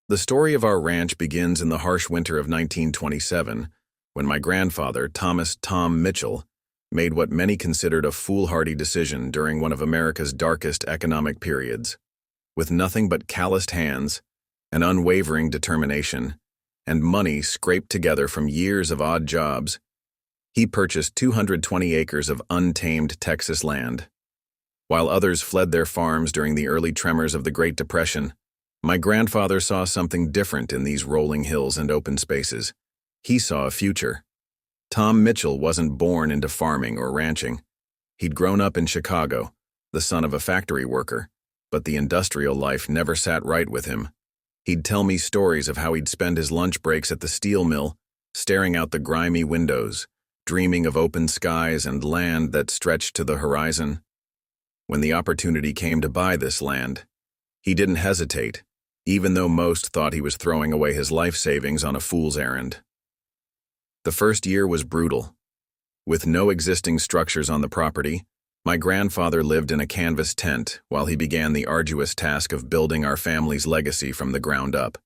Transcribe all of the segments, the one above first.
The story of our ranch begins in the harsh winter of 1927, when my grandfather, Thomas "Tom" Mitchell, made what many considered a foolhardy decision during one of America's darkest economic periods. With nothing but calloused hands, an unwavering determination, and money scraped together from years of odd jobs, he purchased 220 acres of untamed Texas land. While others fled their farms during the early tremors of the Great Depression, my grandfather saw something different in these rolling hills and open spaces. He saw a future. Tom Mitchell wasn't born into farming or ranching. He'd grown up in Chicago, the son of a factory worker, but the industrial life never sat right with him. He'd tell me stories of how he'd spend his lunch breaks at the steel mill, staring out the grimy windows, dreaming of open skies and land that stretched to the horizon. When the opportunity came to buy this land, he didn't hesitate, even though most thought he was throwing away his life savings on a fool's errand. The first year was brutal. With no existing structures on the property, my grandfather lived in a canvas tent while he began the arduous task of building our family's legacy from the ground up.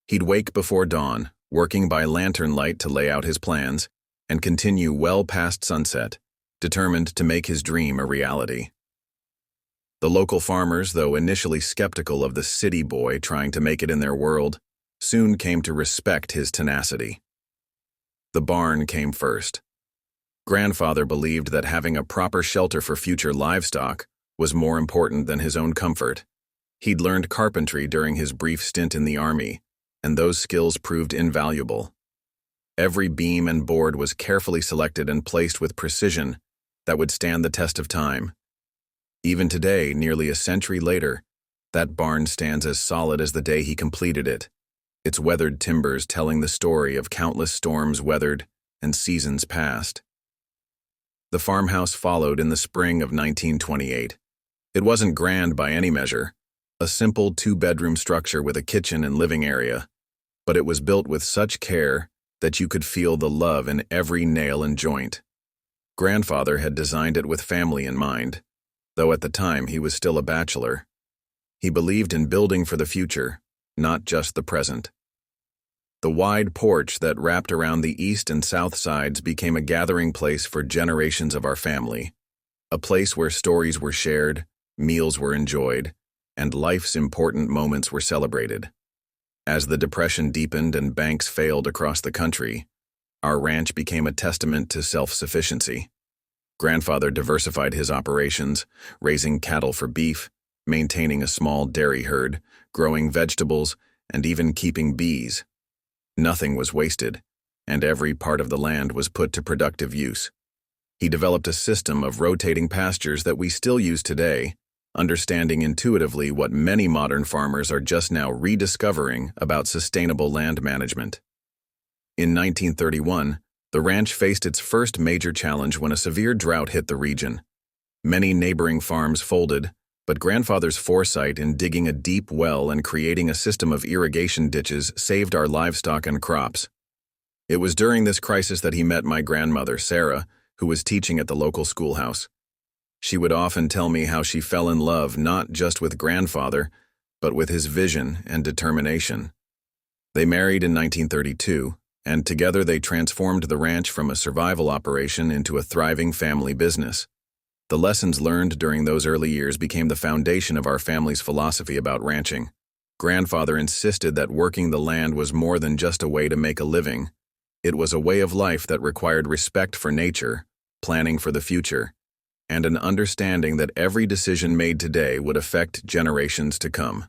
He'd wake before dawn, working by lantern light to lay out his plans, and continue well past sunset, determined to make his dream a reality. The local farmers, though initially skeptical of the city boy trying to make it in their world, soon came to respect his tenacity. The barn came first. Grandfather believed that having a proper shelter for future livestock was more important than his own comfort. He'd learned carpentry during his brief stint in the Army, and those skills proved invaluable. Every beam and board was carefully selected and placed with precision that would stand the test of time. Even today, nearly a century later, that barn stands as solid as the day he completed it, its weathered timbers telling the story of countless storms weathered and seasons passed. The farmhouse followed in the spring of 1928. It wasn't grand by any measure, a simple two-bedroom structure with a kitchen and living area, but it was built with such care that you could feel the love in every nail and joint. Grandfather had designed it with family in mind, though at the time he was still a bachelor. He believed in building for the future, not just the present. The wide porch that wrapped around the east and south sides became a gathering place for generations of our family, a place where stories were shared, meals were enjoyed, and life's important moments were celebrated. As the Depression deepened and banks failed across the country, our ranch became a testament to self-sufficiency. Grandfather diversified his operations, raising cattle for beef, maintaining a small dairy herd, growing vegetables, and even keeping bees. Nothing was wasted, and every part of the land was put to productive use. He developed a system of rotating pastures that we still use today, understanding intuitively what many modern farmers are just now rediscovering about sustainable land management. In 1931, the ranch faced its first major challenge when a severe drought hit the region. Many neighboring farms folded, but Grandfather's foresight in digging a deep well and creating a system of irrigation ditches saved our livestock and crops. It was during this crisis that he met my grandmother, Sarah, who was teaching at the local schoolhouse. She would often tell me how she fell in love not just with Grandfather, but with his vision and determination. They married in 1932, and together they transformed the ranch from a survival operation into a thriving family business. The lessons learned during those early years became the foundation of our family's philosophy about ranching. Grandfather insisted that working the land was more than just a way to make a living. It was a way of life that required respect for nature, planning for the future, and an understanding that every decision made today would affect generations to come.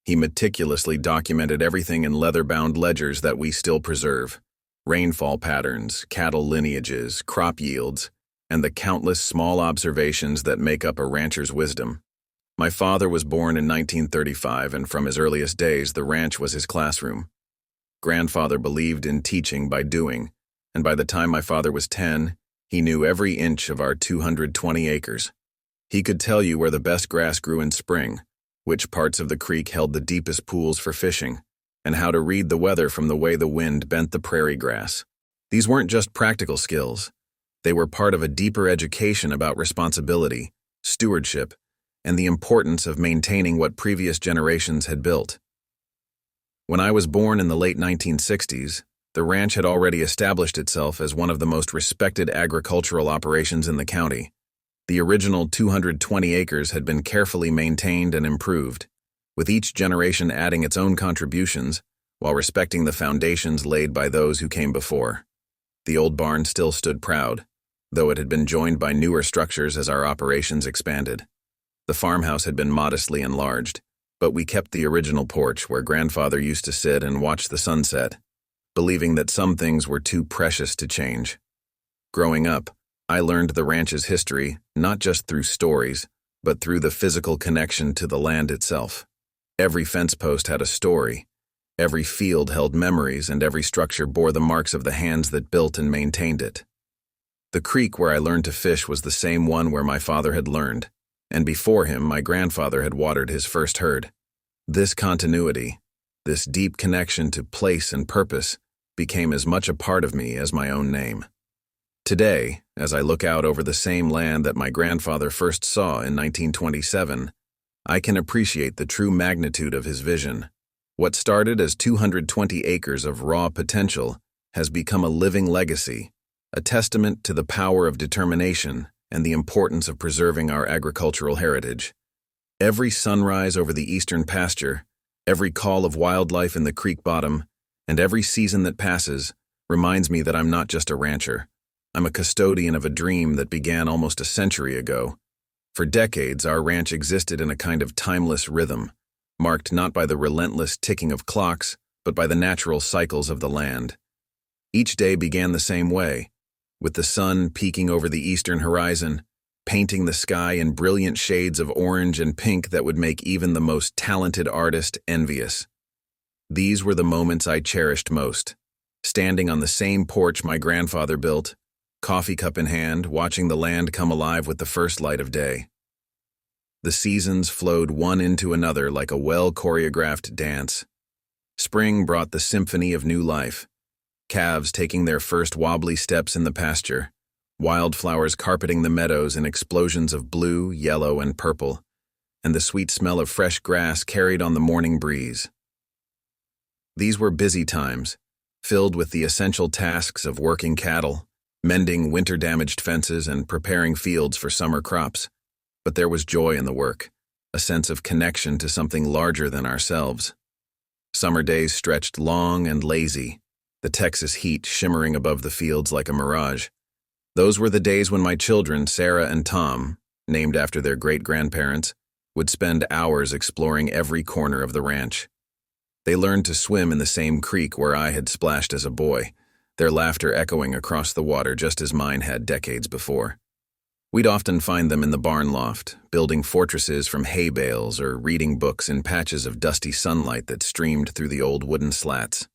He meticulously documented everything in leather-bound ledgers that we still preserve: rainfall patterns, cattle lineages, crop yields, and the countless small observations that make up a rancher's wisdom. My father was born in 1935, and from his earliest days, the ranch was his classroom. Grandfather believed in teaching by doing, and by the time my father was 10, he knew every inch of our 220 acres. He could tell you where the best grass grew in spring, which parts of the creek held the deepest pools for fishing, and how to read the weather from the way the wind bent the prairie grass. These weren't just practical skills. They were part of a deeper education about responsibility, stewardship, and the importance of maintaining what previous generations had built. When I was born in the late 1960s, the ranch had already established itself as one of the most respected agricultural operations in the county. The original 220 acres had been carefully maintained and improved, with each generation adding its own contributions while respecting the foundations laid by those who came before. The old barn still stood proud, though it had been joined by newer structures as our operations expanded. The farmhouse had been modestly enlarged, but we kept the original porch where Grandfather used to sit and watch the sunset, believing that some things were too precious to change. Growing up, I learned the ranch's history not just through stories, but through the physical connection to the land itself. Every fence post had a story, every field held memories, and every structure bore the marks of the hands that built and maintained it. The creek where I learned to fish was the same one where my father had learned, and before him my grandfather had watered his first herd. This continuity, this deep connection to place and purpose, became as much a part of me as my own name. Today, as I look out over the same land that my grandfather first saw in 1927, I can appreciate the true magnitude of his vision. What started as 220 acres of raw potential has become a living legacy, a testament to the power of determination and the importance of preserving our agricultural heritage. Every sunrise over the eastern pasture, every call of wildlife in the creek bottom, and every season that passes reminds me that I'm not just a rancher. I'm a custodian of a dream that began almost a century ago. For decades, our ranch existed in a kind of timeless rhythm, marked not by the relentless ticking of clocks, but by the natural cycles of the land. Each day began the same way, with the sun peeking over the eastern horizon, painting the sky in brilliant shades of orange and pink that would make even the most talented artist envious. These were the moments I cherished most, standing on the same porch my grandfather built, coffee cup in hand, watching the land come alive with the first light of day. The seasons flowed one into another like a well-choreographed dance. Spring brought the symphony of new life, calves taking their first wobbly steps in the pasture, wildflowers carpeting the meadows in explosions of blue, yellow, and purple, and the sweet smell of fresh grass carried on the morning breeze. These were busy times, filled with the essential tasks of working cattle, mending winter-damaged fences, and preparing fields for summer crops. But there was joy in the work, a sense of connection to something larger than ourselves. Summer days stretched long and lazy, the Texas heat shimmering above the fields like a mirage. Those were the days when my children, Sarah and Tom, named after their great-grandparents, would spend hours exploring every corner of the ranch. They learned to swim in the same creek where I had splashed as a boy, their laughter echoing across the water just as mine had decades before. We'd often find them in the barn loft, building fortresses from hay bales or reading books in patches of dusty sunlight that streamed through the old wooden slats.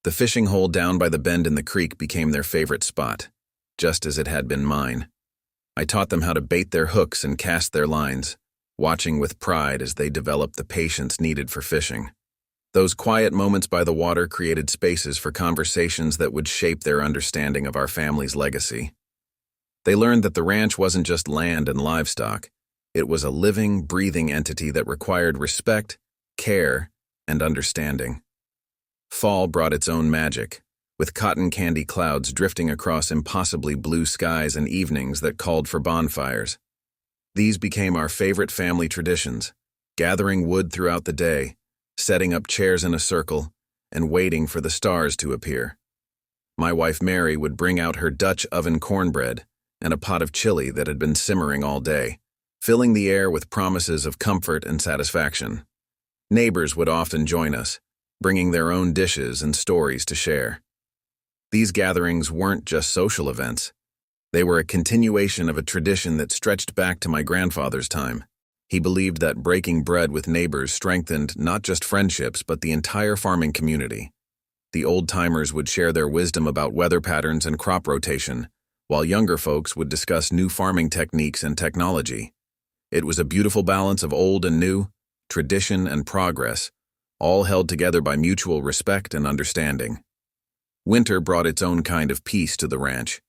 The fishing hole down by the bend in the creek became their favorite spot, just as it had been mine. I taught them how to bait their hooks and cast their lines, watching with pride as they developed the patience needed for fishing. Those quiet moments by the water created spaces for conversations that would shape their understanding of our family's legacy. They learned that the ranch wasn't just land and livestock. It was a living, breathing entity that required respect, care, and understanding. Fall brought its own magic, with cotton candy clouds drifting across impossibly blue skies and evenings that called for bonfires. These became our favorite family traditions, gathering wood throughout the day, setting up chairs in a circle, and waiting for the stars to appear. My wife Mary would bring out her Dutch oven cornbread and a pot of chili that had been simmering all day, filling the air with promises of comfort and satisfaction. Neighbors would often join us, bringing their own dishes and stories to share. These gatherings weren't just social events. They were a continuation of a tradition that stretched back to my grandfather's time. He believed that breaking bread with neighbors strengthened not just friendships but the entire farming community. The old-timers would share their wisdom about weather patterns and crop rotation, while younger folks would discuss new farming techniques and technology. It was a beautiful balance of old and new, tradition and progress, all held together by mutual respect and understanding. Winter brought its own kind of peace to the ranch.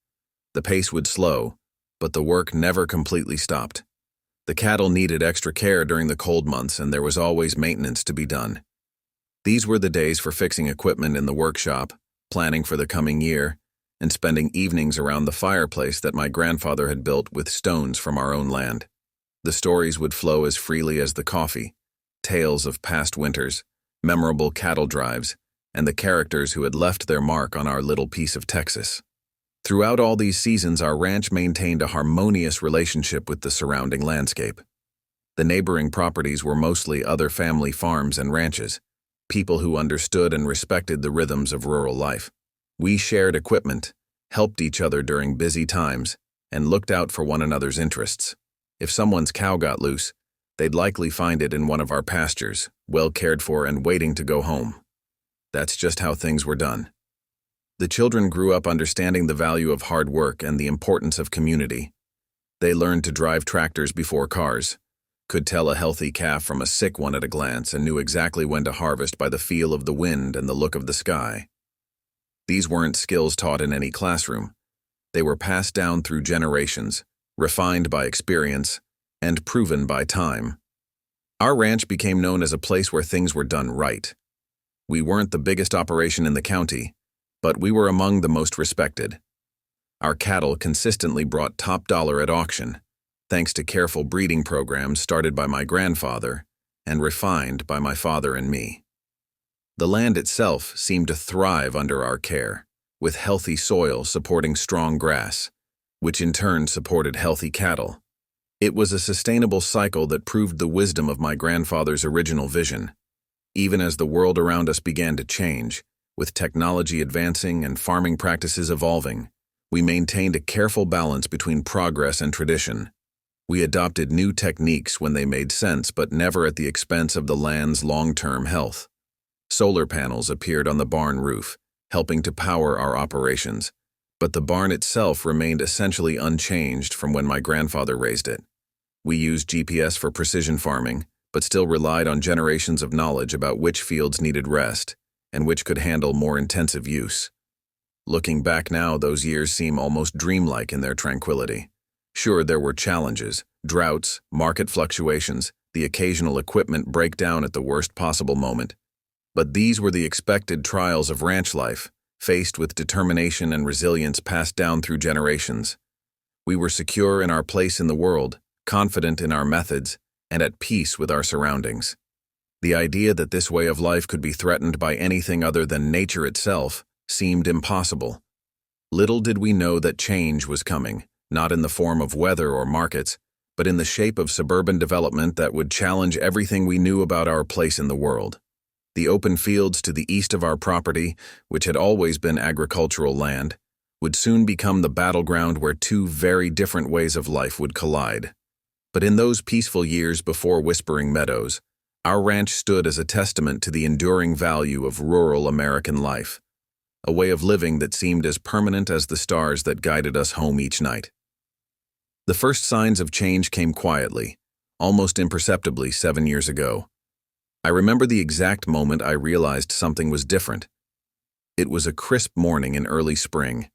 The pace would slow, but the work never completely stopped. The cattle needed extra care during the cold months, and there was always maintenance to be done. These were the days for fixing equipment in the workshop, planning for the coming year, and spending evenings around the fireplace that my grandfather had built with stones from our own land. The stories would flow as freely as the coffee, tales of past winters, memorable cattle drives, and the characters who had left their mark on our little piece of Texas. Throughout all these seasons, our ranch maintained a harmonious relationship with the surrounding landscape. The neighboring properties were mostly other family farms and ranches, people who understood and respected the rhythms of rural life. We shared equipment, helped each other during busy times, and looked out for one another's interests. If someone's cow got loose, they'd likely find it in one of our pastures, well cared for and waiting to go home. That's just how things were done. The children grew up understanding the value of hard work and the importance of community. They learned to drive tractors before cars, could tell a healthy calf from a sick one at a glance, and knew exactly when to harvest by the feel of the wind and the look of the sky. These weren't skills taught in any classroom. They were passed down through generations, refined by experience, and proven by time. Our ranch became known as a place where things were done right. We weren't the biggest operation in the county, but we were among the most respected. Our cattle consistently brought top dollar at auction, thanks to careful breeding programs started by my grandfather and refined by my father and me. The land itself seemed to thrive under our care, with healthy soil supporting strong grass, which in turn supported healthy cattle. It was a sustainable cycle that proved the wisdom of my grandfather's original vision. Even as the world around us began to change, with technology advancing and farming practices evolving, we maintained a careful balance between progress and tradition. We adopted new techniques when they made sense, but never at the expense of the land's long-term health. Solar panels appeared on the barn roof, helping to power our operations, but the barn itself remained essentially unchanged from when my grandfather raised it. We used GPS for precision farming, but still relied on generations of knowledge about which fields needed rest and which could handle more intensive use. Looking back now, those years seem almost dreamlike in their tranquility. Sure, there were challenges, droughts, market fluctuations, the occasional equipment breakdown at the worst possible moment. But these were the expected trials of ranch life, faced with determination and resilience passed down through generations. We were secure in our place in the world, confident in our methods, and at peace with our surroundings. The idea that this way of life could be threatened by anything other than nature itself seemed impossible. Little did we know that change was coming, not in the form of weather or markets, but in the shape of suburban development that would challenge everything we knew about our place in the world. The open fields to the east of our property, which had always been agricultural land, would soon become the battleground where two very different ways of life would collide. But in those peaceful years before Whispering Meadows, our ranch stood as a testament to the enduring value of rural American life, a way of living that seemed as permanent as the stars that guided us home each night. The first signs of change came quietly, almost imperceptibly 7 years ago. I remember the exact moment I realized something was different. It was a crisp morning in early spring,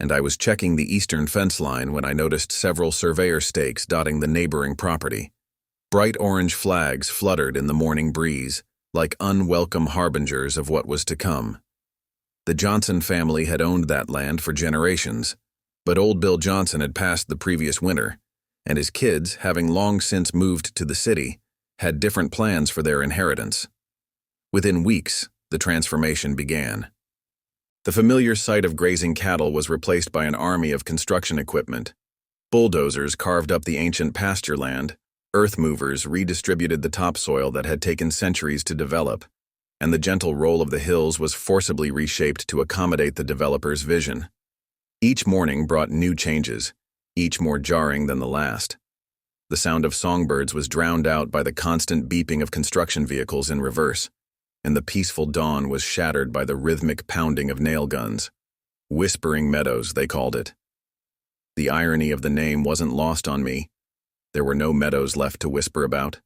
and I was checking the eastern fence line when I noticed several surveyor stakes dotting the neighboring property. Bright orange flags fluttered in the morning breeze, like unwelcome harbingers of what was to come. The Johnson family had owned that land for generations, but old Bill Johnson had passed the previous winter, and his kids, having long since moved to the city, had different plans for their inheritance. Within weeks, the transformation began. The familiar sight of grazing cattle was replaced by an army of construction equipment. Bulldozers carved up the ancient pasture land, earth movers redistributed the topsoil that had taken centuries to develop, and the gentle roll of the hills was forcibly reshaped to accommodate the developer's vision. Each morning brought new changes, each more jarring than the last. The sound of songbirds was drowned out by the constant beeping of construction vehicles in reverse, and the peaceful dawn was shattered by the rhythmic pounding of nail guns. Whispering Meadows, they called it. The irony of the name wasn't lost on me. There were no meadows left to whisper about.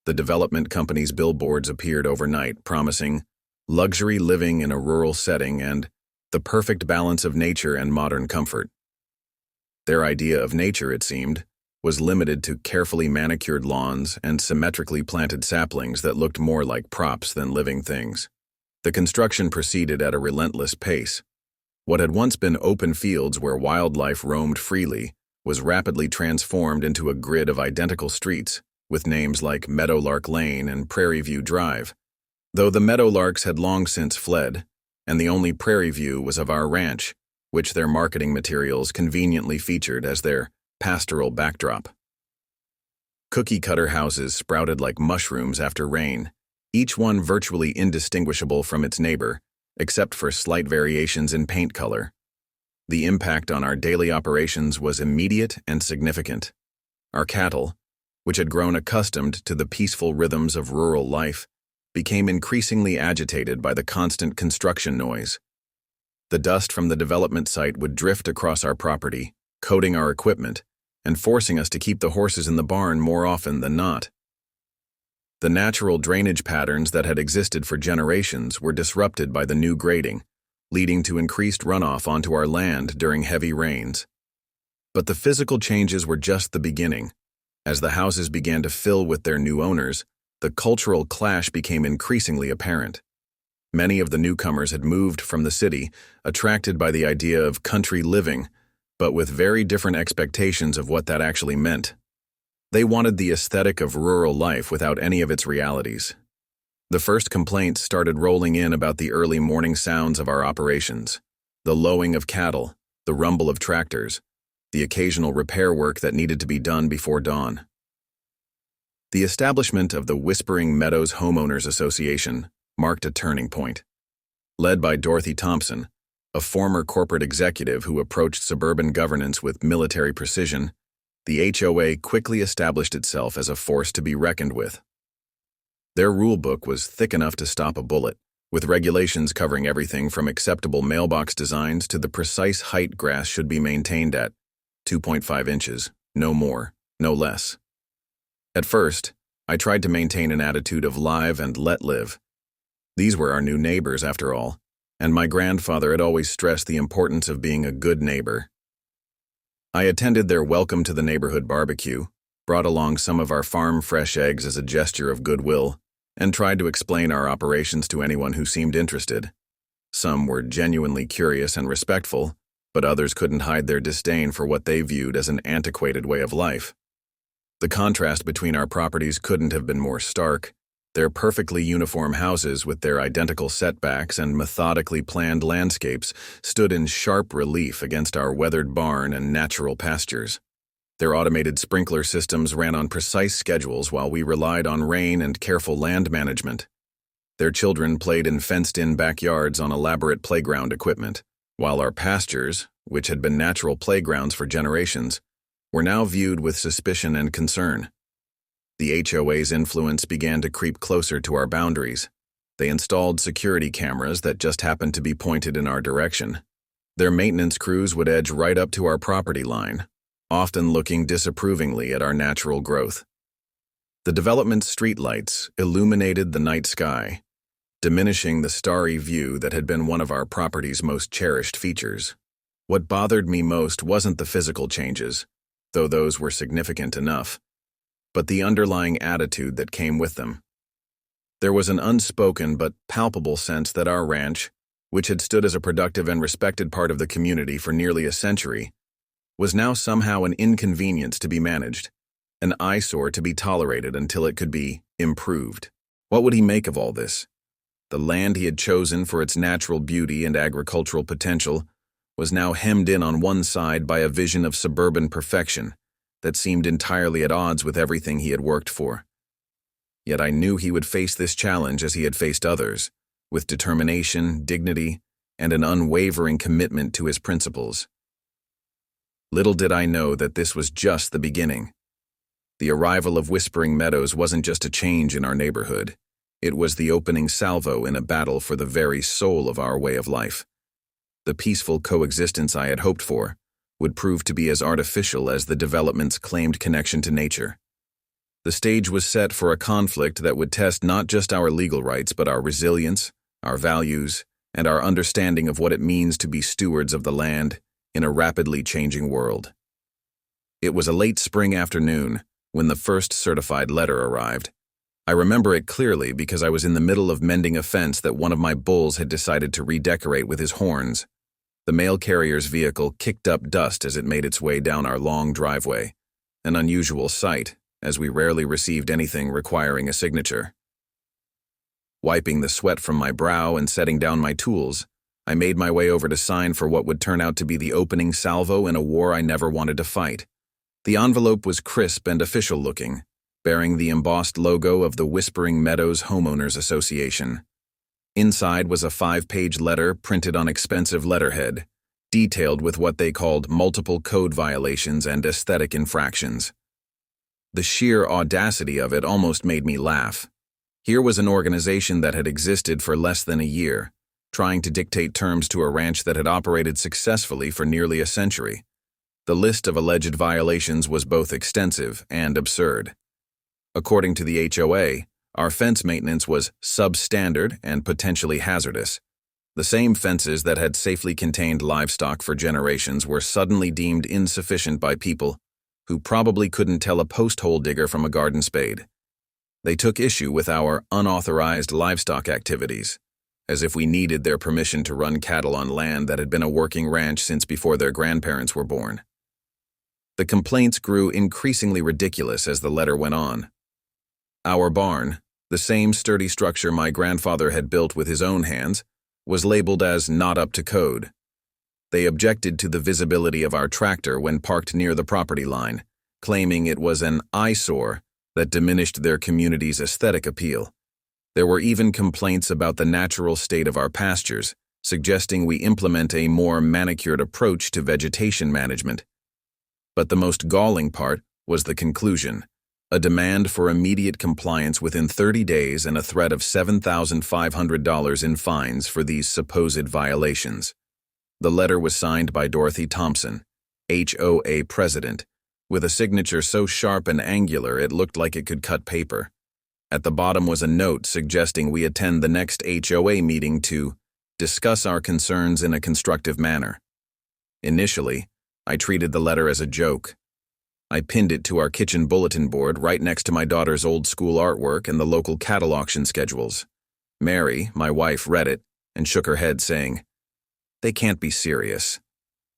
The development company's billboards appeared overnight, promising luxury living in a rural setting and the perfect balance of nature and modern comfort. Their idea of nature, it seemed, was limited to carefully manicured lawns and symmetrically planted saplings that looked more like props than living things. The construction proceeded at a relentless pace. What had once been open fields where wildlife roamed freely was rapidly transformed into a grid of identical streets, with names like Meadowlark Lane and Prairie View Drive, though the Meadowlarks had long since fled, and the only Prairie View was of our ranch, which their marketing materials conveniently featured as their pastoral backdrop. Cookie-cutter houses sprouted like mushrooms after rain, each one virtually indistinguishable from its neighbor, except for slight variations in paint color. The impact on our daily operations was immediate and significant. Our cattle, which had grown accustomed to the peaceful rhythms of rural life, became increasingly agitated by the constant construction noise. The dust from the development site would drift across our property, coating our equipment, and forcing us to keep the horses in the barn more often than not. The natural drainage patterns that had existed for generations were disrupted by the new grading, leading to increased runoff onto our land during heavy rains. But the physical changes were just the beginning. As the houses began to fill with their new owners, the cultural clash became increasingly apparent. Many of the newcomers had moved from the city, attracted by the idea of country living, but with very different expectations of what that actually meant. They wanted the aesthetic of rural life without any of its realities. The first complaints started rolling in about the early morning sounds of our operations, the lowing of cattle, the rumble of tractors, the occasional repair work that needed to be done before dawn. The establishment of the Whispering Meadows Homeowners Association marked a turning point. Led by Dorothy Thompson, a former corporate executive who approached suburban governance with military precision, the HOA quickly established itself as a force to be reckoned with. Their rulebook was thick enough to stop a bullet, with regulations covering everything from acceptable mailbox designs to the precise height grass should be maintained at 2.5 inches, no more, no less. At first, I tried to maintain an attitude of live and let live. These were our new neighbors, after all, and my grandfather had always stressed the importance of being a good neighbor. I attended their welcome to the neighborhood barbecue, brought along some of our farm fresh eggs as a gesture of goodwill, and tried to explain our operations to anyone who seemed interested. Some were genuinely curious and respectful, but others couldn't hide their disdain for what they viewed as an antiquated way of life. The contrast between our properties couldn't have been more stark. Their perfectly uniform houses with their identical setbacks and methodically planned landscapes stood in sharp relief against our weathered barn and natural pastures. Their automated sprinkler systems ran on precise schedules while we relied on rain and careful land management. Their children played in fenced-in backyards on elaborate playground equipment, while our pastures, which had been natural playgrounds for generations, were now viewed with suspicion and concern. The HOA's influence began to creep closer to our boundaries. They installed security cameras that just happened to be pointed in our direction. Their maintenance crews would edge right up to our property line, often looking disapprovingly at our natural growth. The development's streetlights illuminated the night sky, diminishing the starry view that had been one of our property's most cherished features. What bothered me most wasn't the physical changes, though those were significant enough, but the underlying attitude that came with them. There was an unspoken but palpable sense that our ranch, which had stood as a productive and respected part of the community for nearly a century, was now somehow an inconvenience to be managed, an eyesore to be tolerated until it could be improved. What would he make of all this? The land he had chosen for its natural beauty and agricultural potential was now hemmed in on one side by a vision of suburban perfection that seemed entirely at odds with everything he had worked for. Yet I knew he would face this challenge as he had faced others, with determination, dignity, and an unwavering commitment to his principles. Little did I know that this was just the beginning. The arrival of Whispering Meadows wasn't just a change in our neighborhood. It was the opening salvo in a battle for the very soul of our way of life. The peaceful coexistence I had hoped for would prove to be as artificial as the development's claimed connection to nature. The stage was set for a conflict that would test not just our legal rights but our resilience, our values, and our understanding of what it means to be stewards of the land in a rapidly changing world. It was a late spring afternoon when the first certified letter arrived. I remember it clearly because I was in the middle of mending a fence that one of my bulls had decided to redecorate with his horns. The mail carrier's vehicle kicked up dust as it made its way down our long driveway, an unusual sight, as we rarely received anything requiring a signature. Wiping the sweat from my brow and setting down my tools, I made my way over to sign for what would turn out to be the opening salvo in a war I never wanted to fight. The envelope was crisp and official-looking, bearing the embossed logo of the Whispering Meadows Homeowners Association. Inside was a 5-page letter printed on expensive letterhead, detailed with what they called multiple code violations and aesthetic infractions. The sheer audacity of it almost made me laugh. Here was an organization that had existed for less than a year, trying to dictate terms to a ranch that had operated successfully for nearly a century. The list of alleged violations was both extensive and absurd. According to the HOA, our fence maintenance was substandard and potentially hazardous. The same fences that had safely contained livestock for generations were suddenly deemed insufficient by people who probably couldn't tell a post hole digger from a garden spade. They took issue with our unauthorized livestock activities, as if we needed their permission to run cattle on land that had been a working ranch since before their grandparents were born. The complaints grew increasingly ridiculous as the letter went on. Our barn, the same sturdy structure my grandfather had built with his own hands, was labeled as not up to code. They objected to the visibility of our tractor when parked near the property line, claiming it was an eyesore that diminished their community's aesthetic appeal. There were even complaints about the natural state of our pastures, suggesting we implement a more manicured approach to vegetation management. But the most galling part was the conclusion: a demand for immediate compliance within 30 days and a threat of $7,500 in fines for these supposed violations. The letter was signed by Dorothy Thompson, HOA president, with a signature so sharp and angular it looked like it could cut paper. At the bottom was a note suggesting we attend the next HOA meeting to discuss our concerns in a constructive manner. Initially, I treated the letter as a joke. I pinned it to our kitchen bulletin board right next to my daughter's old school artwork and the local cattle auction schedules. Mary, my wife, read it and shook her head, saying, "They can't be serious."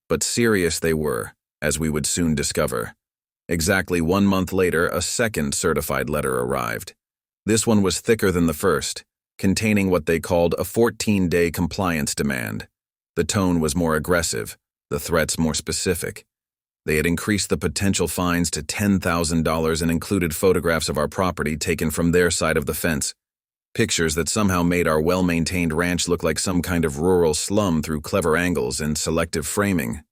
But serious they were, as we would soon discover. Exactly 1 month later, a second certified letter arrived. This one was thicker than the first, containing what they called a 14-day compliance demand. The tone was more aggressive, the threats more specific. They had increased the potential fines to $10,000 and included photographs of our property taken from their side of the fence, pictures that somehow made our well-maintained ranch look like some kind of rural slum through clever angles and selective framing.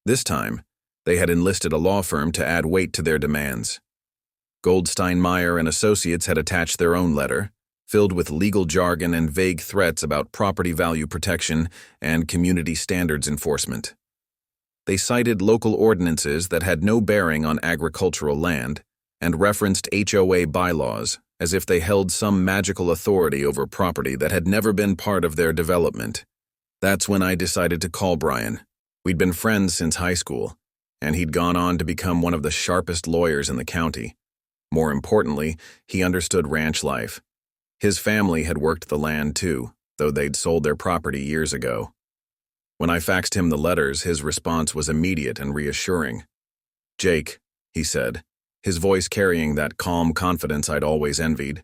This time, they had enlisted a law firm to add weight to their demands. Goldstein Meyer and Associates had attached their own letter, filled with legal jargon and vague threats about property value protection and community standards enforcement. They cited local ordinances that had no bearing on agricultural land and referenced HOA bylaws as if they held some magical authority over property that had never been part of their development. That's when I decided to call Brian. We'd been friends since high school, and he'd gone on to become one of the sharpest lawyers in the county. More importantly, he understood ranch life. His family had worked the land too, though they'd sold their property years ago. When I faxed him the letters, his response was immediate and reassuring. "Jake," he said, his voice carrying that calm confidence I'd always envied,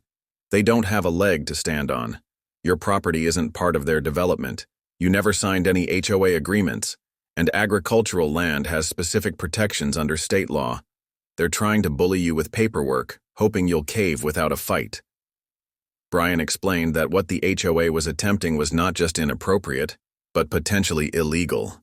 "they don't have a leg to stand on. Your property isn't part of their development. You never signed any HOA agreements, and agricultural land has specific protections under state law. They're trying to bully you with paperwork, hoping you'll cave without a fight." Brian explained that what the HOA was attempting was not just inappropriate, but potentially illegal.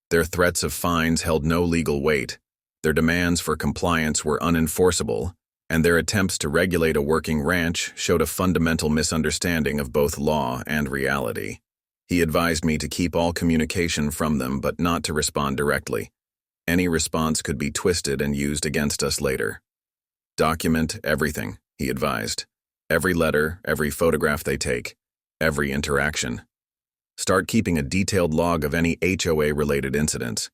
Their threats of fines held no legal weight, their demands for compliance were unenforceable, and their attempts to regulate a working ranch showed a fundamental misunderstanding of both law and reality. He advised me to keep all communication from them but not to respond directly. Any response could be twisted and used against us later. "Document everything," he advised. "Every letter, every photograph they take, every interaction. Start keeping a detailed log of any HOA-related incidents.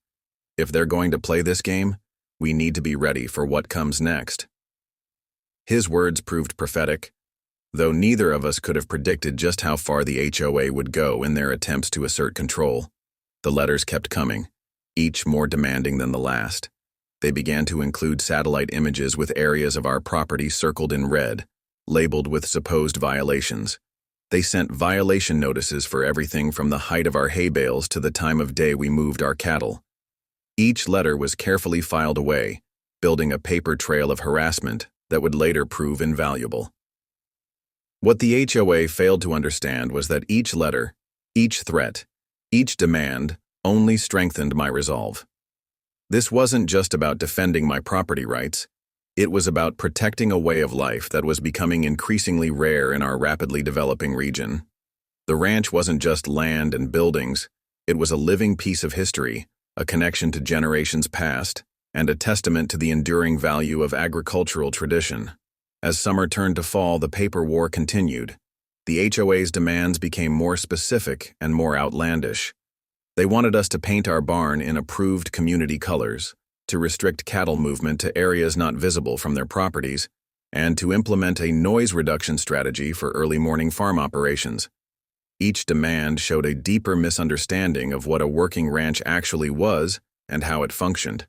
If they're going to play this game, We need to be ready for what comes next." His words proved prophetic, though neither of us could have predicted just how far the HOA would go in their attempts to assert control. The letters kept coming, each more demanding than the last. They began to include satellite images with areas of our property circled in red, labeled with supposed violations. They sent violation notices for everything from the height of our hay bales to the time of day we moved our cattle. Each letter was carefully filed away, building a paper trail of harassment that would later prove invaluable. What the HOA failed to understand was that each letter, each threat, each demand only strengthened my resolve. This wasn't just about defending my property rights. It was about protecting a way of life that was becoming increasingly rare in our rapidly developing region. The ranch wasn't just land and buildings. It was a living piece of history, a connection to generations past, and a testament to the enduring value of agricultural tradition. As summer turned to fall, the paper war continued. The HOA's demands became more specific and more outlandish. They wanted us to paint our barn in approved community colors, to restrict cattle movement to areas not visible from their properties, and to implement a noise reduction strategy for early morning farm operations. Each demand showed a deeper misunderstanding of what a working ranch actually was and how it functioned.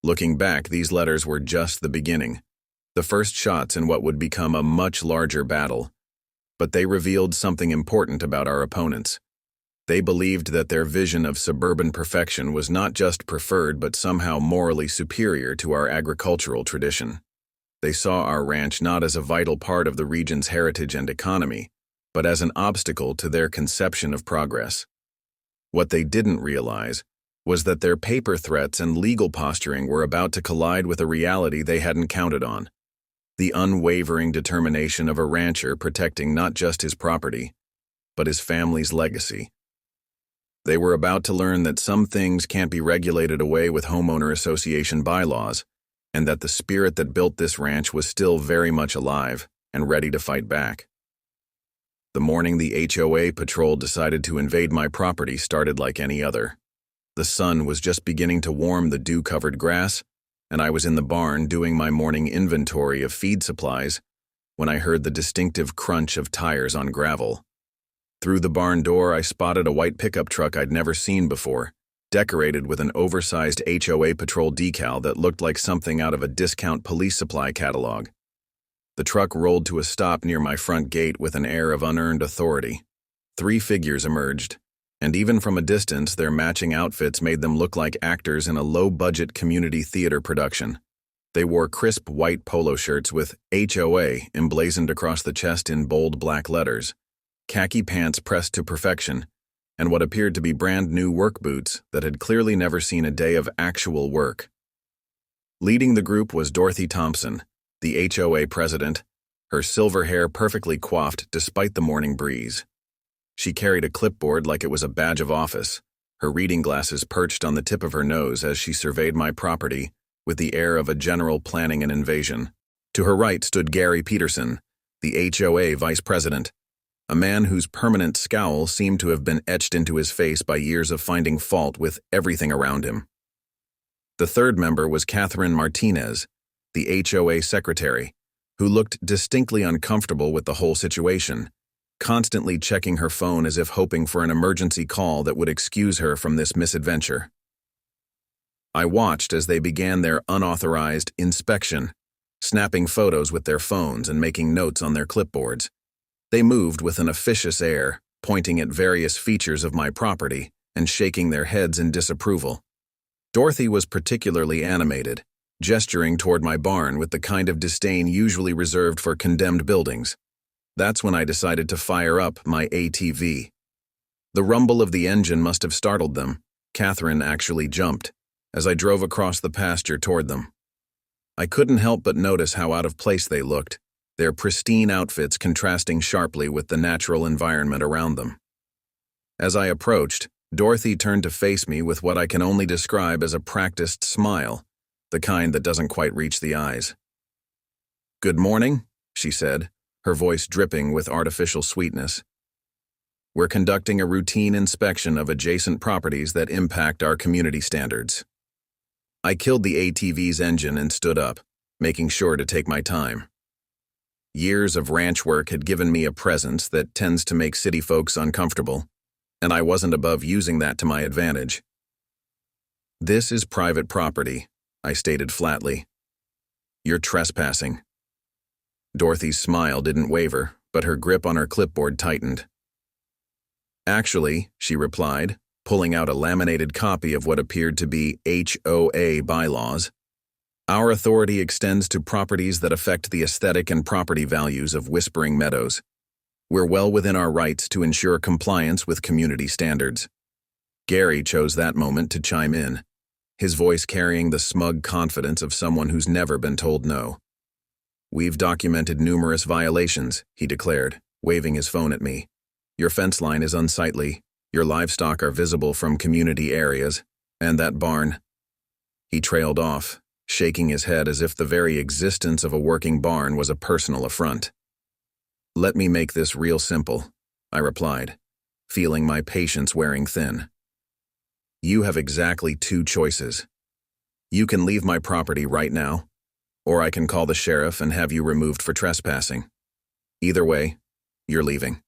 Looking back, these letters were just the beginning, the first shots in what would become a much larger battle. But they revealed something important about our opponents. They believed that their vision of suburban perfection was not just preferred but somehow morally superior to our agricultural tradition. They saw our ranch not as a vital part of the region's heritage and economy, but as an obstacle to their conception of progress. What they didn't realize was that their paper threats and legal posturing were about to collide with a reality they hadn't counted on: the unwavering determination of a rancher protecting not just his property, but his family's legacy. They were about to learn that some things can't be regulated away with homeowner association bylaws, and that the spirit that built this ranch was still very much alive and ready to fight back. The morning the HOA patrol decided to invade my property started like any other. The sun was just beginning to warm the dew-covered grass, and I was in the barn doing my morning inventory of feed supplies when I heard the distinctive crunch of tires on gravel. Through the barn door, I spotted a white pickup truck I'd never seen before, decorated with an oversized HOA patrol decal that looked like something out of a discount police supply catalog. The truck rolled to a stop near my front gate with an air of unearned authority. 3 figures emerged, and even from a distance, their matching outfits made them look like actors in a low-budget community theater production. They wore crisp white polo shirts with HOA emblazoned across the chest in bold black letters, khaki pants pressed to perfection, and what appeared to be brand-new work boots that had clearly never seen a day of actual work. Leading the group was Dorothy Thompson, the HOA president, her silver hair perfectly coiffed despite the morning breeze. She carried a clipboard like it was a badge of office, her reading glasses perched on the tip of her nose as she surveyed my property with the air of a general planning an invasion. To her right stood Gary Peterson, the HOA vice president, a man whose permanent scowl seemed to have been etched into his face by years of finding fault with everything around him. The third member was Catherine Martinez, the HOA secretary, who looked distinctly uncomfortable with the whole situation, constantly checking her phone as if hoping for an emergency call that would excuse her from this misadventure. I watched as they began their unauthorized inspection, snapping photos with their phones and making notes on their clipboards. They moved with an officious air, pointing at various features of my property and shaking their heads in disapproval. Dorothy was particularly animated, gesturing toward my barn with the kind of disdain usually reserved for condemned buildings. That's when I decided to fire up my ATV. The rumble of the engine must have startled them. Catherine actually jumped as I drove across the pasture toward them. I couldn't help but notice how out of place they looked, their pristine outfits contrasting sharply with the natural environment around them. As I approached, Dorothy turned to face me with what I can only describe as a practiced smile, the kind that doesn't quite reach the eyes. "Good morning," she said, her voice dripping with artificial sweetness. "We're conducting a routine inspection of adjacent properties that impact our community standards." I killed the ATV's engine and stood up, making sure to take my time. Years of ranch work had given me a presence that tends to make city folks uncomfortable, and I wasn't above using that to my advantage. "This is private property," I stated flatly. "You're trespassing." Dorothy's smile didn't waver, but her grip on her clipboard tightened. "Actually," she replied, pulling out a laminated copy of what appeared to be HOA bylaws, "our authority extends to properties that affect the aesthetic and property values of Whispering Meadows. We're well within our rights to ensure compliance with community standards." Gary chose that moment to chime in, his voice carrying the smug confidence of someone who's never been told no. "We've documented numerous violations," he declared, waving his phone at me. "Your fence line is unsightly, your livestock are visible from community areas, and that barn." He trailed off, shaking his head as if the very existence of a working barn was a personal affront. "Let me make this real simple," I replied, feeling my patience wearing thin. "You have exactly two choices. You can leave my property right now, or I can call the sheriff and have you removed for trespassing. Either way, you're leaving."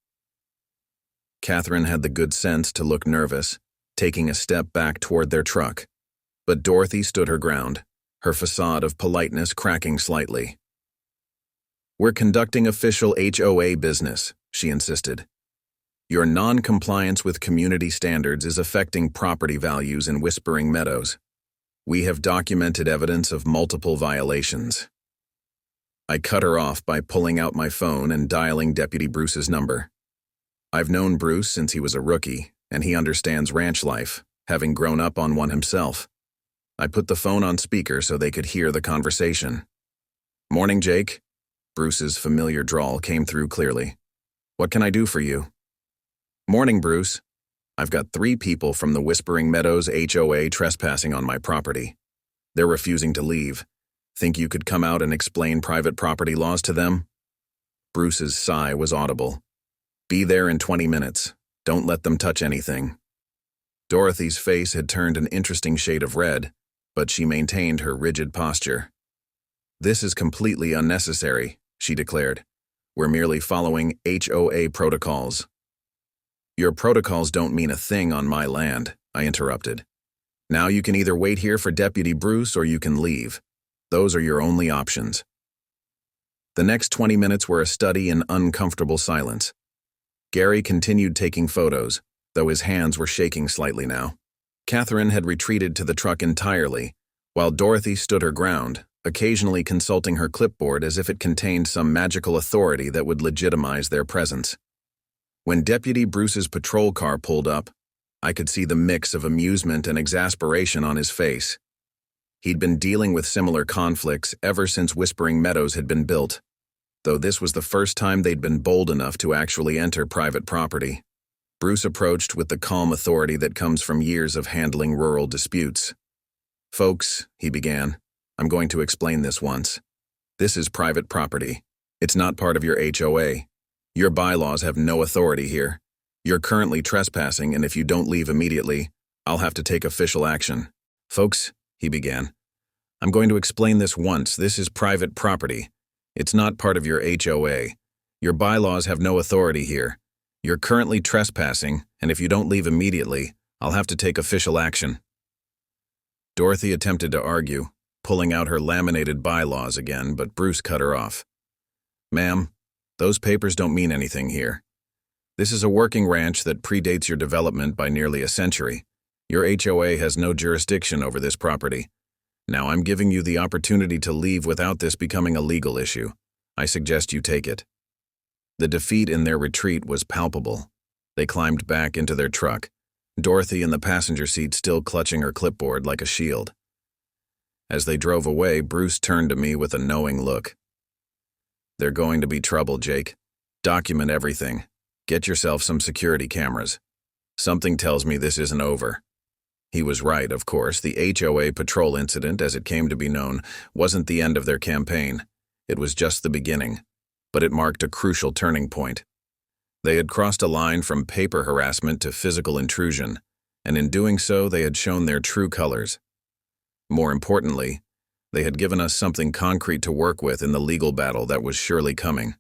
Catherine had the good sense to look nervous, taking a step back toward their truck. But Dorothy stood her ground, her facade of politeness cracking slightly. "We're conducting official HOA business," she insisted. "Your non-compliance with community standards is affecting property values in Whispering Meadows. We have documented evidence of multiple violations." I cut her off by pulling out my phone and dialing Deputy Bruce's number. I've known Bruce since he was a rookie, and he understands ranch life, having grown up on one himself. I put the phone on speaker so they could hear the conversation. "Morning, Jake." Bruce's familiar drawl came through clearly. "What can I do for you?" "Morning, Bruce. I've got 3 people from the Whispering Meadows HOA trespassing on my property. They're refusing to leave. Think you could come out and explain private property laws to them?" Bruce's sigh was audible. "Be there in 20 minutes. Don't let them touch anything." Dorothy's face had turned an interesting shade of red, but she maintained her rigid posture. "This is completely unnecessary," she declared. "We're merely following HOA protocols." "Your protocols don't mean a thing on my land," I interrupted. "Now you can either wait here for Deputy Bruce or you can leave. Those are your only options." The next 20 minutes were a study in uncomfortable silence. Gary continued taking photos, though his hands were shaking slightly now. Catherine had retreated to the truck entirely, while Dorothy stood her ground, occasionally consulting her clipboard as if it contained some magical authority that would legitimize their presence. When Deputy Bruce's patrol car pulled up, I could see the mix of amusement and exasperation on his face. He'd been dealing with similar conflicts ever since Whispering Meadows had been built, though this was the first time they'd been bold enough to actually enter private property. Bruce approached with the calm authority that comes from years of handling rural disputes. "Folks," he began, "I'm going to explain this once. This is private property. It's not part of your HOA. Your bylaws have no authority here. You're currently trespassing, and if you don't leave immediately, I'll have to take official action." "Folks," he began, "I'm going to explain this once. This is private property. It's not part of your HOA. Your bylaws have no authority here. You're currently trespassing, and if you don't leave immediately, I'll have to take official action." Dorothy attempted to argue, pulling out her laminated bylaws again, but Bruce cut her off. "Ma'am, those papers don't mean anything here. This is a working ranch that predates your development by nearly a century. Your HOA has no jurisdiction over this property. Now I'm giving you the opportunity to leave without this becoming a legal issue. I suggest you take it." The defeat in their retreat was palpable. They climbed back into their truck, Dorothy in the passenger seat still clutching her clipboard like a shield. As they drove away, Bruce turned to me with a knowing look. "They're going to be trouble, Jake. Document everything. Get yourself some security cameras. Something tells me this isn't over." He was right, of course. The HOA patrol incident, as it came to be known, wasn't the end of their campaign. It was just the beginning, but it marked a crucial turning point. They had crossed a line from paper harassment to physical intrusion, and in doing so they had shown their true colors. More importantly, they had given us something concrete to work with in the legal battle that was surely coming.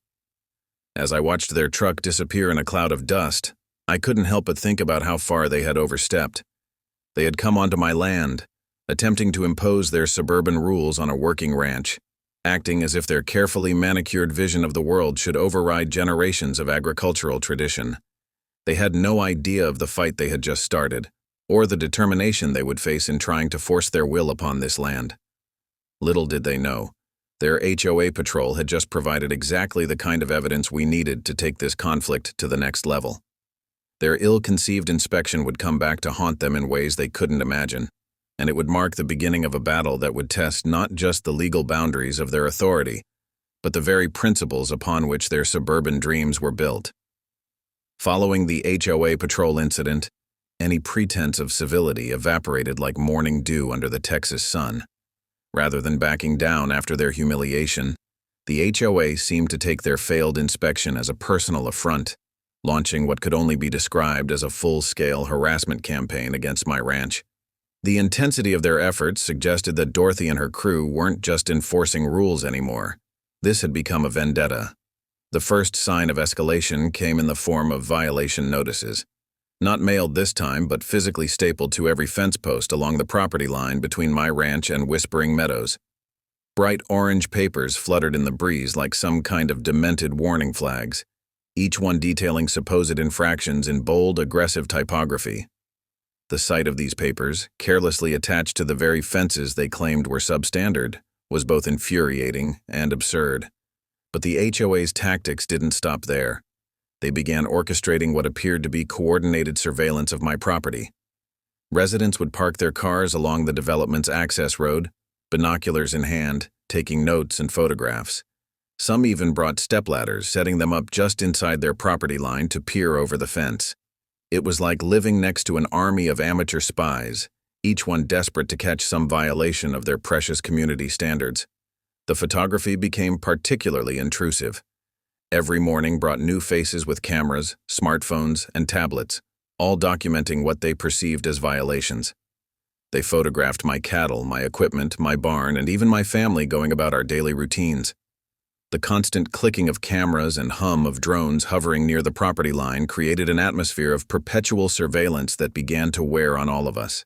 As I watched their truck disappear in a cloud of dust, I couldn't help but think about how far they had overstepped. They had come onto my land, attempting to impose their suburban rules on a working ranch, acting as if their carefully manicured vision of the world should override generations of agricultural tradition. They had no idea of the fight they had just started, or the determination they would face in trying to force their will upon this land. Little did they know, their HOA patrol had just provided exactly the kind of evidence we needed to take this conflict to the next level. Their ill-conceived inspection would come back to haunt them in ways they couldn't imagine, and it would mark the beginning of a battle that would test not just the legal boundaries of their authority, but the very principles upon which their suburban dreams were built. Following the HOA patrol incident, any pretense of civility evaporated like morning dew under the Texas sun. Rather than backing down after their humiliation, the HOA seemed to take their failed inspection as a personal affront, launching what could only be described as a full-scale harassment campaign against my ranch. The intensity of their efforts suggested that Dorothy and her crew weren't just enforcing rules anymore. This had become a vendetta. The first sign of escalation came in the form of violation notices. Not mailed this time, but physically stapled to every fence post along the property line between my ranch and Whispering Meadows. Bright orange papers fluttered in the breeze like some kind of demented warning flags, each one detailing supposed infractions in bold, aggressive typography. The sight of these papers, carelessly attached to the very fences they claimed were substandard, was both infuriating and absurd. But the HOA's tactics didn't stop there. They began orchestrating what appeared to be coordinated surveillance of my property. Residents would park their cars along the development's access road, binoculars in hand, taking notes and photographs. Some even brought stepladders, setting them up just inside their property line to peer over the fence. It was like living next to an army of amateur spies, each one desperate to catch some violation of their precious community standards. The photography became particularly intrusive. Every morning brought new faces with cameras, smartphones, and tablets, all documenting what they perceived as violations. They photographed my cattle, my equipment, my barn, and even my family going about our daily routines. The constant clicking of cameras and hum of drones hovering near the property line created an atmosphere of perpetual surveillance that began to wear on all of us.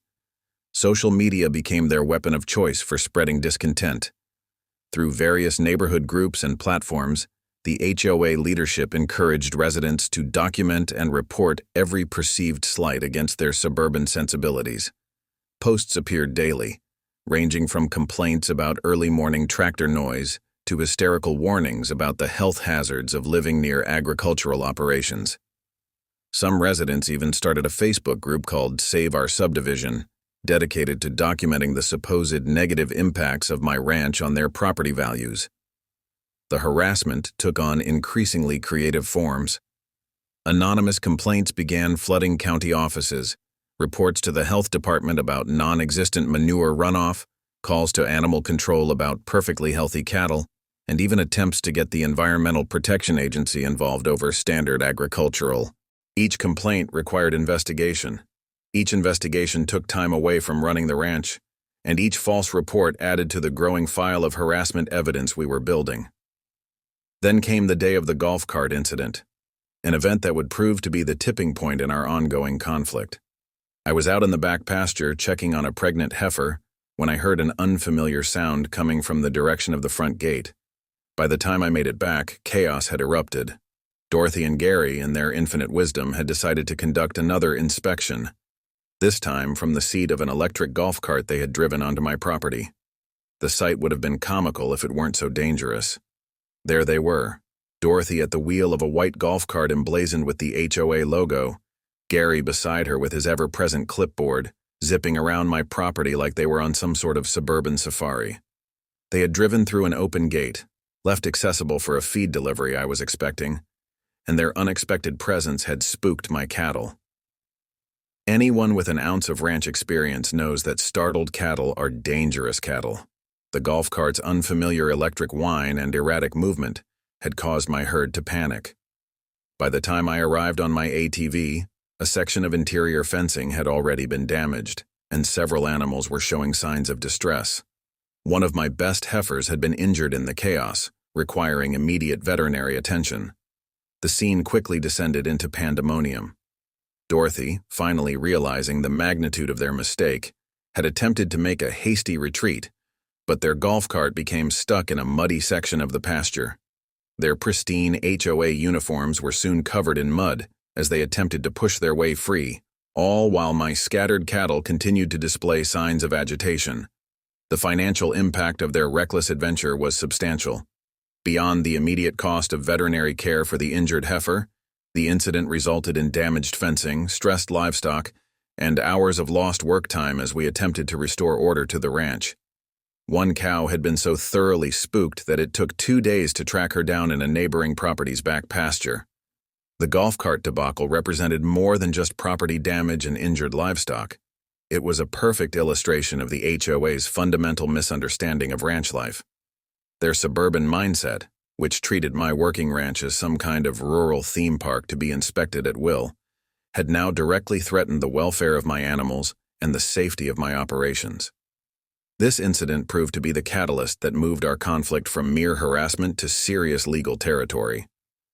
Social media became their weapon of choice for spreading discontent. Through various neighborhood groups and platforms, the HOA leadership encouraged residents to document and report every perceived slight against their suburban sensibilities. Posts appeared daily, ranging from complaints about early morning tractor noise to hysterical warnings about the health hazards of living near agricultural operations. Some residents even started a Facebook group called Save Our Subdivision, dedicated to documenting the supposed negative impacts of my ranch on their property values. The harassment took on increasingly creative forms. Anonymous complaints began flooding county offices, reports to the health department about non-existent manure runoff, calls to animal control about perfectly healthy cattle, and even attempts to get the Environmental Protection Agency involved over standard agricultural. Each complaint required investigation. Each investigation took time away from running the ranch, and each false report added to the growing file of harassment evidence we were building. Then came the day of the golf cart incident, an event that would prove to be the tipping point in our ongoing conflict. I was out in the back pasture checking on a pregnant heifer when I heard an unfamiliar sound coming from the direction of the front gate. By the time I made it back, chaos had erupted. Dorothy and Gary, in their infinite wisdom, had decided to conduct another inspection, this time from the seat of an electric golf cart they had driven onto my property. The sight would have been comical if it weren't so dangerous. There they were, Dorothy at the wheel of a white golf cart emblazoned with the HOA logo, Gary beside her with his ever-present clipboard, zipping around my property like they were on some sort of suburban safari. They had driven through an open gate, left accessible for a feed delivery I was expecting, and their unexpected presence had spooked my cattle. Anyone with an ounce of ranch experience knows that startled cattle are dangerous cattle. The golf cart's unfamiliar electric whine and erratic movement had caused my herd to panic. By the time I arrived on my ATV, a section of interior fencing had already been damaged. and several animals were showing signs of distress. One of my best heifers had been injured in the chaos, requiring immediate veterinary attention. The scene quickly descended into pandemonium. Dorothy, finally realizing the magnitude of their mistake, had attempted to make a hasty retreat, but their golf cart became stuck in a muddy section of the pasture. Their pristine HOA uniforms were soon covered in mud as they attempted to push their way free, all while my scattered cattle continued to display signs of agitation. The financial impact of their reckless adventure was substantial. Beyond the immediate cost of veterinary care for the injured heifer, the incident resulted in damaged fencing, stressed livestock, and hours of lost work time as we attempted to restore order to the ranch. One cow had been so thoroughly spooked that it took 2 days to track her down in a neighboring property's back pasture. The golf cart debacle represented more than just property damage and injured livestock. It was a perfect illustration of the HOA's fundamental misunderstanding of ranch life. Their suburban mindset, which treated my working ranch as some kind of rural theme park to be inspected at will, had now directly threatened the welfare of my animals and the safety of my operations. This incident proved to be the catalyst that moved our conflict from mere harassment to serious legal territory.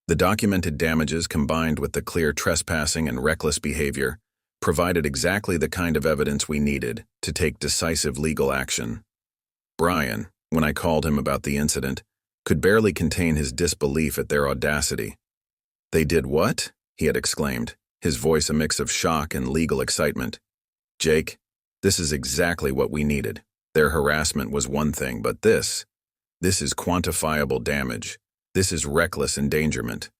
The documented damages combined with the clear trespassing and reckless behavior provided exactly the kind of evidence we needed to take decisive legal action. Brian, when I called him about the incident, could barely contain his disbelief at their audacity. "They did what?" he had exclaimed, his voice a mix of shock and legal excitement. "Jake, this is exactly what we needed. Their harassment was one thing, but this is quantifiable damage. This is reckless endangerment.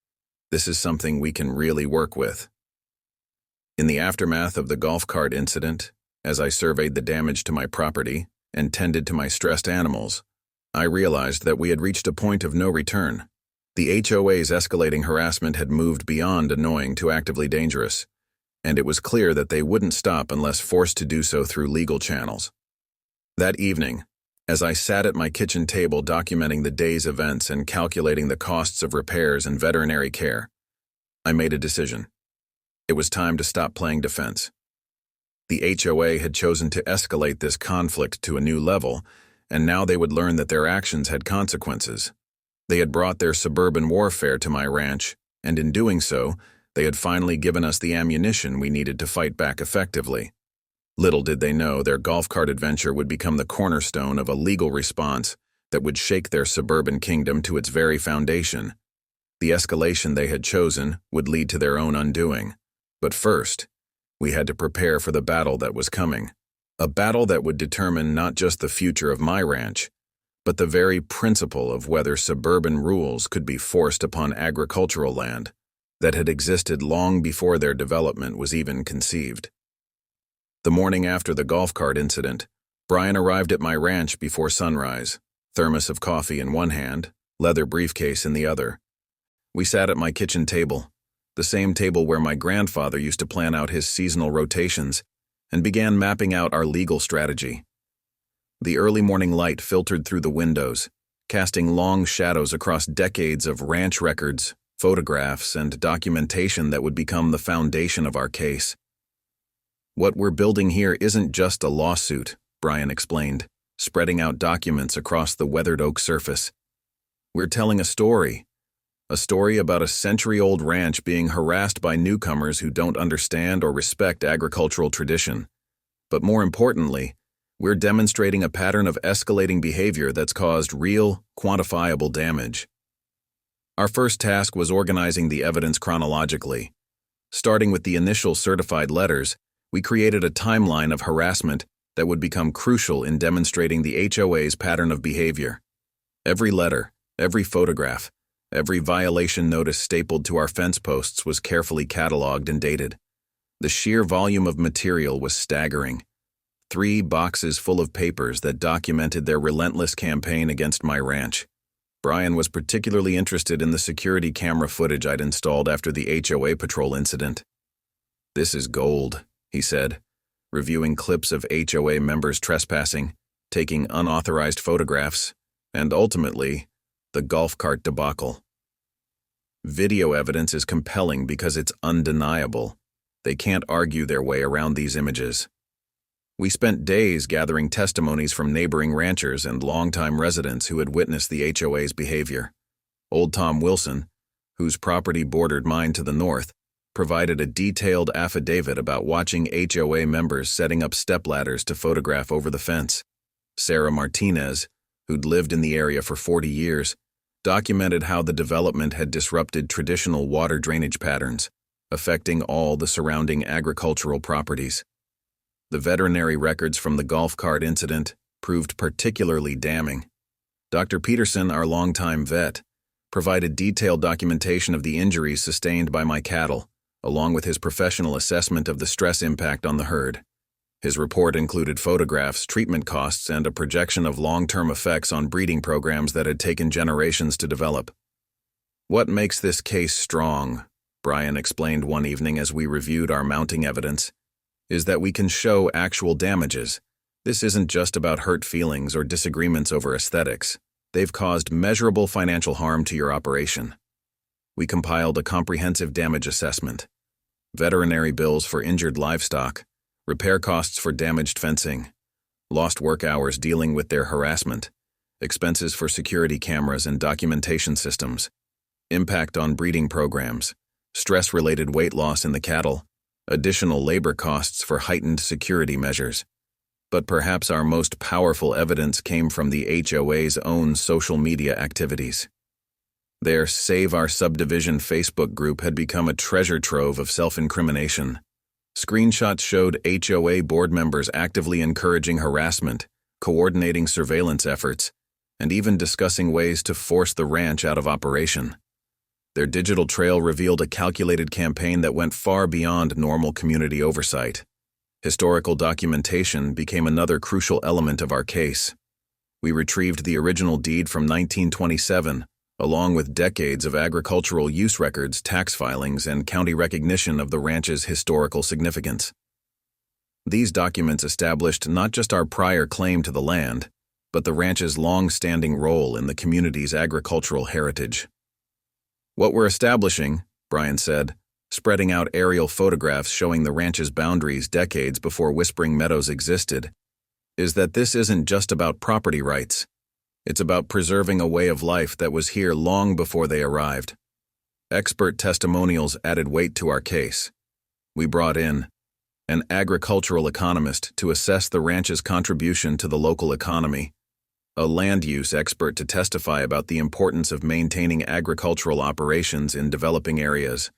This is something we can really work with." In the aftermath of the golf cart incident, as I surveyed the damage to my property and tended to my stressed animals, I realized that we had reached a point of no return. The HOA's escalating harassment had moved beyond annoying to actively dangerous, and it was clear that they wouldn't stop unless forced to do so through legal channels. That evening, as I sat at my kitchen table documenting the day's events and calculating the costs of repairs and veterinary care, I made a decision. It was time to stop playing defense. The HOA had chosen to escalate this conflict to a new level, and now they would learn that their actions had consequences. They had brought their suburban warfare to my ranch, and in doing so, they had finally given us the ammunition we needed to fight back effectively. Little did they know their golf cart adventure would become the cornerstone of a legal response that would shake their suburban kingdom to its very foundation. The escalation they had chosen would lead to their own undoing. But first, we had to prepare for the battle that was coming. A battle that would determine not just the future of my ranch, but the very principle of whether suburban rules could be forced upon agricultural land that had existed long before their development was even conceived. The morning after the golf cart incident, Brian arrived at my ranch before sunrise, thermos of coffee in one hand, leather briefcase in the other. We sat at my kitchen table, the same table where my grandfather used to plan out his seasonal rotations, and began mapping out our legal strategy. The early morning light filtered through the windows, casting long shadows across decades of ranch records, photographs, and documentation that would become the foundation of our case. "What we're building here isn't just a lawsuit," Brian explained, spreading out documents across the weathered oak surface. "We're telling a story about a century-old ranch being harassed by newcomers who don't understand or respect agricultural tradition. But more importantly, we're demonstrating a pattern of escalating behavior that's caused real, quantifiable damage." Our first task was organizing the evidence chronologically. Starting with the initial certified letters, we created a timeline of harassment that would become crucial in demonstrating the HOA's pattern of behavior. Every letter, every photograph, every violation notice stapled to our fence posts was carefully cataloged and dated. The sheer volume of material was staggering. 3 boxes full of papers that documented their relentless campaign against my ranch. Brian was particularly interested in the security camera footage I'd installed after the HOA patrol incident. "This is gold," he said, reviewing clips of HOA members trespassing, taking unauthorized photographs, and ultimately, the golf cart debacle. "Video evidence is compelling because it's undeniable. They can't argue their way around these images." We spent days gathering testimonies from neighboring ranchers and longtime residents who had witnessed the HOA's behavior. Old Tom Wilson, whose property bordered mine to the north, provided a detailed affidavit about watching HOA members setting up stepladders to photograph over the fence. Sarah Martinez, who'd lived in the area for 40 years, documented how the development had disrupted traditional water drainage patterns, affecting all the surrounding agricultural properties. The veterinary records from the golf cart incident proved particularly damning. Dr. Peterson, our longtime vet, provided detailed documentation of the injuries sustained by my cattle, along with his professional assessment of the stress impact on the herd. His report included photographs, treatment costs, and a projection of long-term effects on breeding programs that had taken generations to develop. "What makes this case strong," Brian explained one evening as we reviewed our mounting evidence, "is that we can show actual damages. This isn't just about hurt feelings or disagreements over aesthetics. They've caused measurable financial harm to your operation." We compiled a comprehensive damage assessment: veterinary bills for injured livestock, repair costs for damaged fencing, lost work hours dealing with their harassment, expenses for security cameras and documentation systems, impact on breeding programs, stress-related weight loss in the cattle, additional labor costs for heightened security measures. But perhaps our most powerful evidence came from the HOA's own social media activities. Their Save Our Subdivision Facebook group had become a treasure trove of self-incrimination. Screenshots showed HOA board members actively encouraging harassment, coordinating surveillance efforts, and even discussing ways to force the ranch out of operation. Their digital trail revealed a calculated campaign that went far beyond normal community oversight. Historical documentation became another crucial element of our case. We retrieved the original deed from 1927, along with decades of agricultural use records, tax filings, and county recognition of the ranch's historical significance. These documents established not just our prior claim to the land, but the ranch's long-standing role in the community's agricultural heritage. "What we're establishing," Brian said, spreading out aerial photographs showing the ranch's boundaries decades before Whispering Meadows existed, "is that this isn't just about property rights. It's about preserving a way of life that was here long before they arrived." Expert testimonials added weight to our case. We brought in an agricultural economist to assess the ranch's contribution to the local economy, a land use expert to testify about the importance of maintaining agricultural operations in developing areas,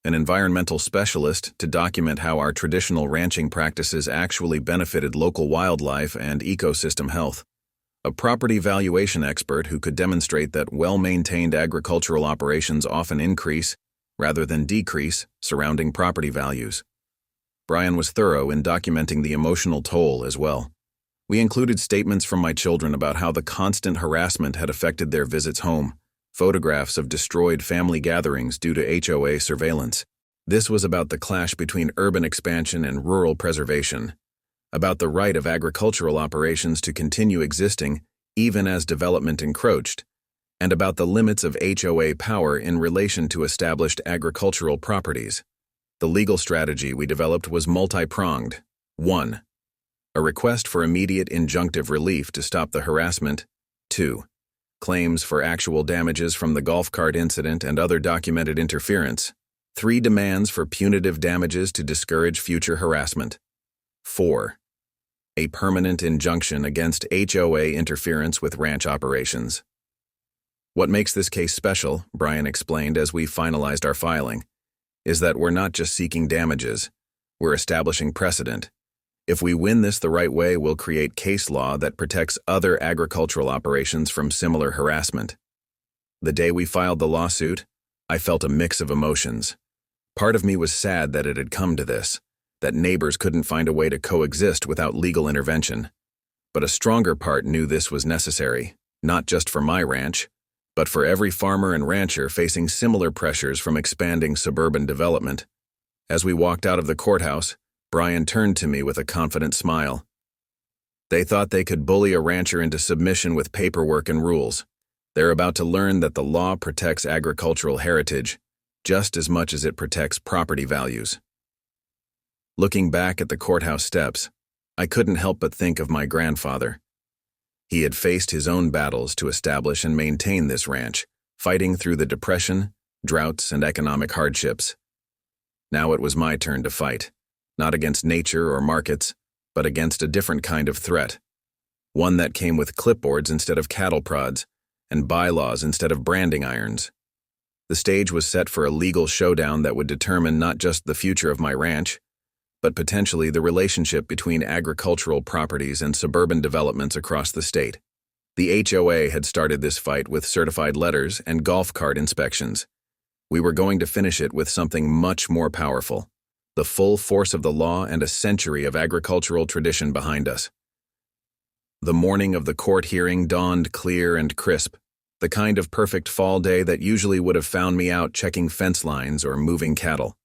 an environmental specialist to document how our traditional ranching practices actually benefited local wildlife and ecosystem health, a property valuation expert who could demonstrate that well-maintained agricultural operations often increase, rather than decrease, surrounding property values. Brian was thorough in documenting the emotional toll as well. We included statements from my children about how the constant harassment had affected their visits home, photographs of destroyed family gatherings due to HOA surveillance. This was about the clash between urban expansion and rural preservation, about the right of agricultural operations to continue existing even as development encroached, and about the limits of HOA power in relation to established agricultural properties. The legal strategy we developed was multi-pronged. 1. A request for immediate injunctive relief to stop the harassment. 2. Claims for actual damages from the golf cart incident and other documented interference. 3. Demands for punitive damages to discourage future harassment. 4. A permanent injunction against HOA interference with ranch operations. What makes this case special, Brian explained as we finalized our filing, is that we're not just seeking damages, we're establishing precedent. If we win this the right way, we'll create case law that protects other agricultural operations from similar harassment. The day we filed the lawsuit, I felt a mix of emotions. Part of me was sad that it had come to this, that neighbors couldn't find a way to coexist without legal intervention. But a stronger part knew this was necessary, not just for my ranch, but for every farmer and rancher facing similar pressures from expanding suburban development. As we walked out of the courthouse, Brian turned to me with a confident smile. They thought they could bully a rancher into submission with paperwork and rules. They're about to learn that the law protects agricultural heritage just as much as it protects property values. Looking back at the courthouse steps, I couldn't help but think of my grandfather. He had faced his own battles to establish and maintain this ranch, fighting through the depression, droughts, and economic hardships. Now it was my turn to fight, not against nature or markets, but against a different kind of threat. One that came with clipboards instead of cattle prods, and bylaws instead of branding irons. The stage was set for a legal showdown that would determine not just the future of my ranch, but potentially the relationship between agricultural properties and suburban developments across the state. The HOA had started this fight with certified letters and golf cart inspections. We were going to finish it with something much more powerful, the full force of the law and a century of agricultural tradition behind us. The morning of the court hearing dawned clear and crisp, the kind of perfect fall day that usually would have found me out checking fence lines or moving cattle.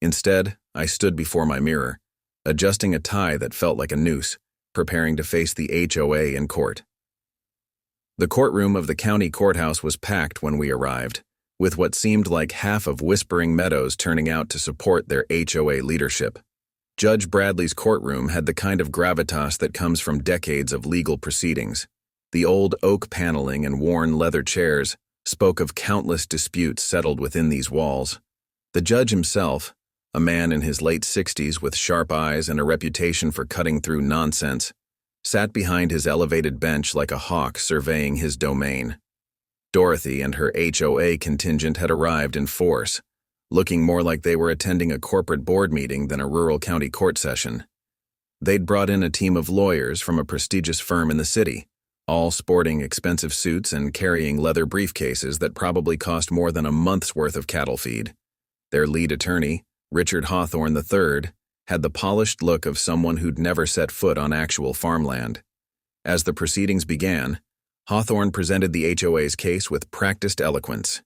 Instead, I stood before my mirror, adjusting a tie that felt like a noose, preparing to face the HOA in court. The courtroom of the county courthouse was packed when we arrived, with what seemed like half of Whispering Meadows turning out to support their HOA leadership. Judge Bradley's courtroom had the kind of gravitas that comes from decades of legal proceedings. The old oak paneling and worn leather chairs spoke of countless disputes settled within these walls. The judge himself, a man in his late 60s with sharp eyes and a reputation for cutting through nonsense, sat behind his elevated bench like a hawk surveying his domain. Dorothy and her HOA contingent had arrived in force, looking more like they were attending a corporate board meeting than a rural county court session. They'd brought in a team of lawyers from a prestigious firm in the city, all sporting expensive suits and carrying leather briefcases that probably cost more than a month's worth of cattle feed. Their lead attorney, Richard Hawthorne III, had the polished look of someone who'd never set foot on actual farmland. As the proceedings began, Hawthorne presented the HOA's case with practiced eloquence.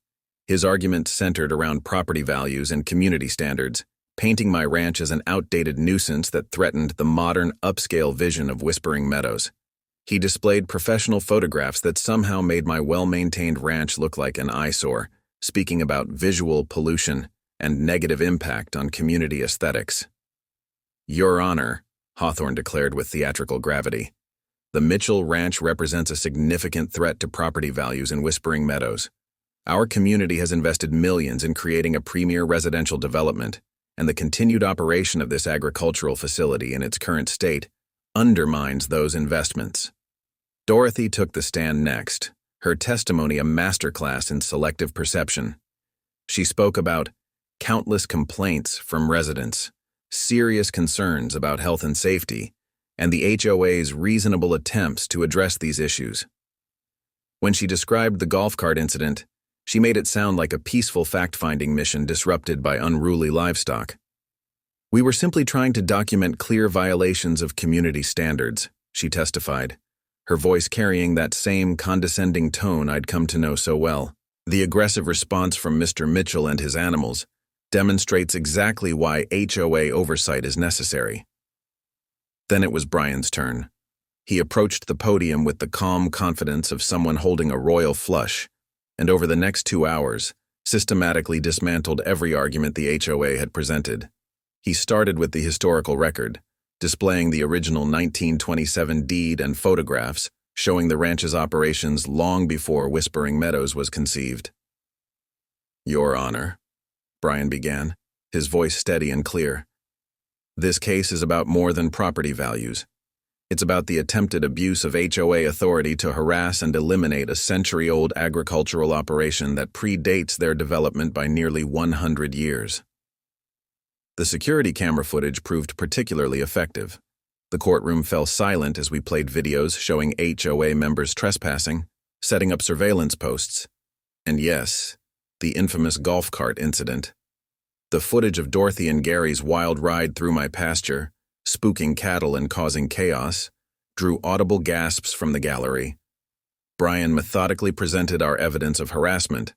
His argument centered around property values and community standards, painting my ranch as an outdated nuisance that threatened the modern, upscale vision of Whispering Meadows. He displayed professional photographs that somehow made my well-maintained ranch look like an eyesore, speaking about visual pollution and negative impact on community aesthetics. "Your Honor," Hawthorne declared with theatrical gravity, "the Mitchell Ranch represents a significant threat to property values in Whispering Meadows. Our community has invested millions in creating a premier residential development, and the continued operation of this agricultural facility in its current state undermines those investments." Dorothy took the stand next, her testimony a masterclass in selective perception. She spoke about countless complaints from residents, serious concerns about health and safety, and the HOA's reasonable attempts to address these issues. When she described the golf cart incident, she made it sound like a peaceful fact-finding mission disrupted by unruly livestock. "We were simply trying to document clear violations of community standards," she testified, her voice carrying that same condescending tone I'd come to know so well. The aggressive response from Mr. Mitchell and his animals demonstrates exactly why HOA oversight is necessary. Then it was Brian's turn. He approached the podium with the calm confidence of someone holding a royal flush, and over the next 2 hours, systematically dismantled every argument the HOA had presented. He started with the historical record, displaying the original 1927 deed and photographs showing the ranch's operations long before Whispering Meadows was conceived. "Your Honor," Brian began, his voice steady and clear, "this case is about more than property values. It's about the attempted abuse of HOA authority to harass and eliminate a century-old agricultural operation that predates their development by nearly 100 years. The security camera footage proved particularly effective. The courtroom fell silent as we played videos showing HOA members trespassing, setting up surveillance posts, and yes, the infamous golf cart incident. The footage of Dorothy and Gary's wild ride through my pasture, spooking cattle and causing chaos, drew audible gasps from the gallery. Brian methodically presented our evidence of harassment,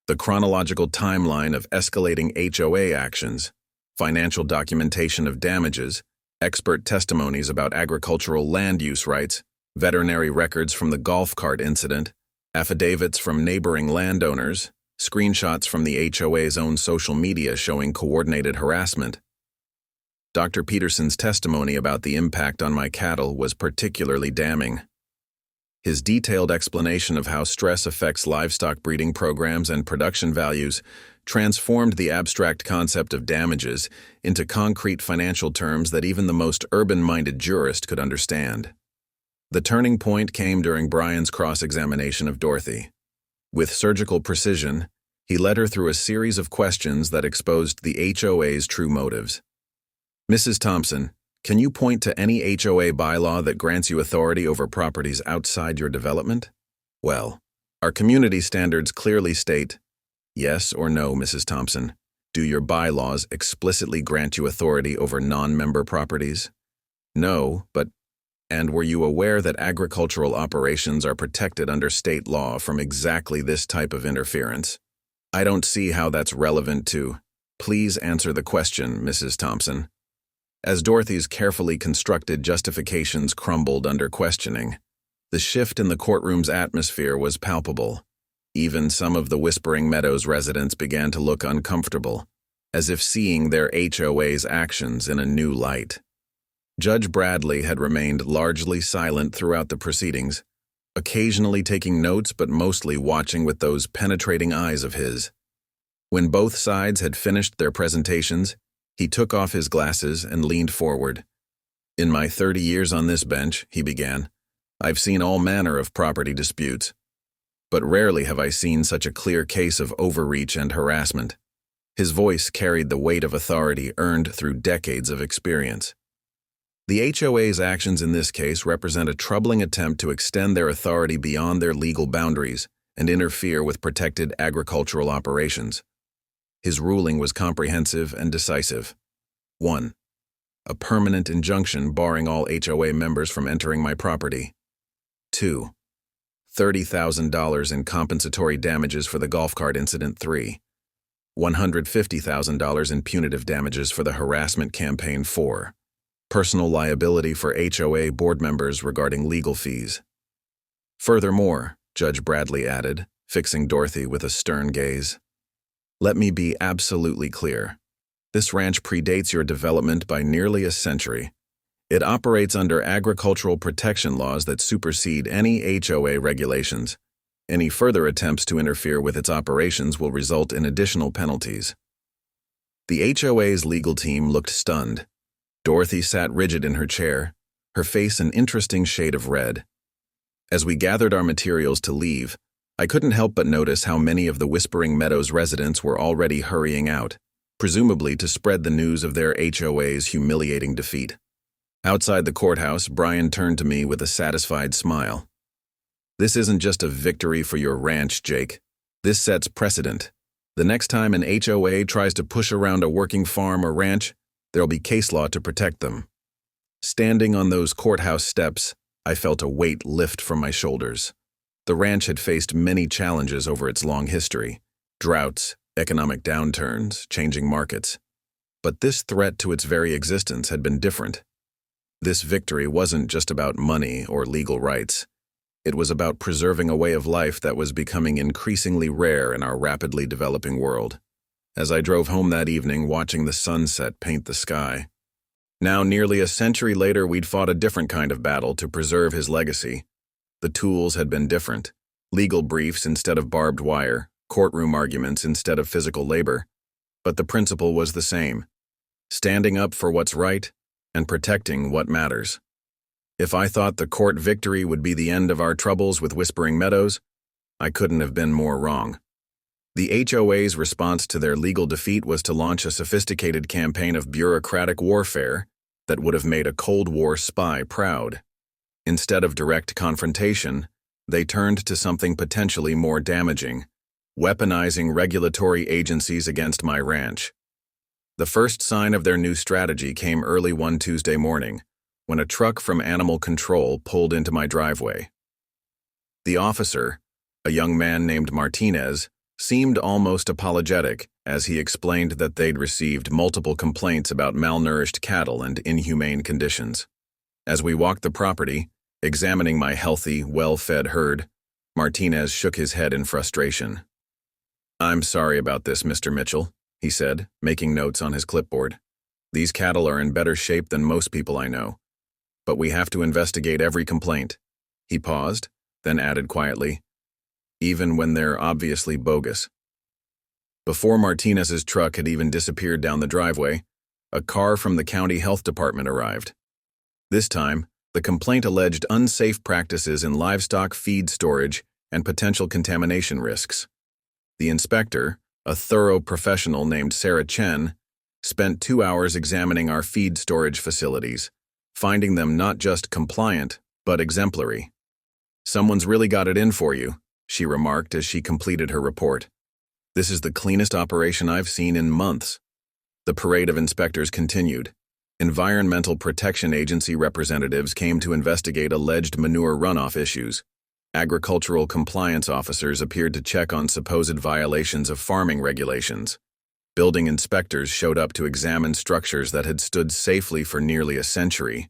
the chronological timeline of escalating HOA actions, financial documentation of damages, expert testimonies about agricultural land use rights, veterinary records from the golf cart incident, affidavits from neighboring landowners, screenshots from the HOA's own social media showing coordinated harassment. Dr. Peterson's testimony about the impact on my cattle was particularly damning. His detailed explanation of how stress affects livestock breeding programs and production values transformed the abstract concept of damages into concrete financial terms that even the most urban-minded jurist could understand. The turning point came during Brian's cross-examination of Dorothy. With surgical precision, he led her through a series of questions that exposed the HOA's true motives. Mrs. Thompson, can you point to any HOA bylaw that grants you authority over properties outside your development? Well, our community standards clearly state, yes or no, Mrs. Thompson. Do your bylaws explicitly grant you authority over non-member properties? No, but and were you aware that agricultural operations are protected under state law from exactly this type of interference? I don't see how that's relevant to. Please answer the question, Mrs. Thompson. As Dorothy's carefully constructed justifications crumbled under questioning, the shift in the courtroom's atmosphere was palpable. Even some of the Whispering Meadows residents began to look uncomfortable, as if seeing their HOA's actions in a new light. Judge Bradley had remained largely silent throughout the proceedings, occasionally taking notes but mostly watching with those penetrating eyes of his. When both sides had finished their presentations, he took off his glasses and leaned forward. In my 30 years on this bench, he began, I've seen all manner of property disputes, but rarely have I seen such a clear case of overreach and harassment. His voice carried the weight of authority earned through decades of experience. The HOA's actions in this case represent a troubling attempt to extend their authority beyond their legal boundaries and interfere with protected agricultural operations. His ruling was comprehensive and decisive. 1. A permanent injunction barring all HOA members from entering my property. 2. $30,000 in compensatory damages for the golf cart incident. 3. $150,000 in punitive damages for the harassment campaign. 4. Personal liability for HOA board members regarding legal fees. Furthermore, Judge Bradley added, fixing Dorothy with a stern gaze, let me be absolutely clear. This ranch predates your development by nearly a century. It operates under agricultural protection laws that supersede any HOA regulations. Any further attempts to interfere with its operations will result in additional penalties. The HOA's legal team looked stunned. Dorothy sat rigid in her chair, her face an interesting shade of red. As we gathered our materials to leave, I couldn't help but notice how many of the Whispering Meadows residents were already hurrying out, presumably to spread the news of their HOA's humiliating defeat. Outside the courthouse, Brian turned to me with a satisfied smile. This isn't just a victory for your ranch, Jake. This sets precedent. The next time an HOA tries to push around a working farm or ranch, there'll be case law to protect them. Standing on those courthouse steps, I felt a weight lift from my shoulders. The ranch had faced many challenges over its long history: droughts, economic downturns, changing markets. But this threat to its very existence had been different. This victory wasn't just about money or legal rights. It was about preserving a way of life that was becoming increasingly rare in our rapidly developing world. As I drove home that evening, watching the sunset paint the sky. Now, nearly a century later, we'd fought a different kind of battle to preserve his legacy. The tools had been different. Legal briefs instead of barbed wire, courtroom arguments instead of physical labor. But the principle was the same: standing up for what's right and protecting what matters. If I thought the court victory would be the end of our troubles with Whispering Meadows, I couldn't have been more wrong. The HOA's response to their legal defeat was to launch a sophisticated campaign of bureaucratic warfare that would have made a Cold War spy proud. Instead of direct confrontation, they turned to something potentially more damaging: weaponizing regulatory agencies against my ranch. The first sign of their new strategy came early one Tuesday morning, when a truck from Animal Control pulled into my driveway. The officer, a young man named Martinez, seemed almost apologetic as he explained that they'd received multiple complaints about malnourished cattle and inhumane conditions. As we walked the property, examining my healthy, well-fed herd, Martinez shook his head in frustration. "I'm sorry about this, Mr. Mitchell," he said, making notes on his clipboard. These cattle are in better shape than most people I know. But we have to investigate every complaint." He paused, then added quietly, "even when they're obviously bogus." Before Martinez's truck had even disappeared down the driveway, a car from the county health department arrived. This time, the complaint alleged unsafe practices in livestock feed storage and potential contamination risks. The inspector, a thorough professional named Sarah Chen, spent 2 hours examining our feed storage facilities, finding them not just compliant, but exemplary. "Someone's really got it in for you," she remarked as she completed her report. "This is the cleanest operation I've seen in months." The parade of inspectors continued. Environmental Protection Agency representatives came to investigate alleged manure runoff issues. Agricultural compliance officers appeared to check on supposed violations of farming regulations. Building inspectors showed up to examine structures that had stood safely for nearly a century.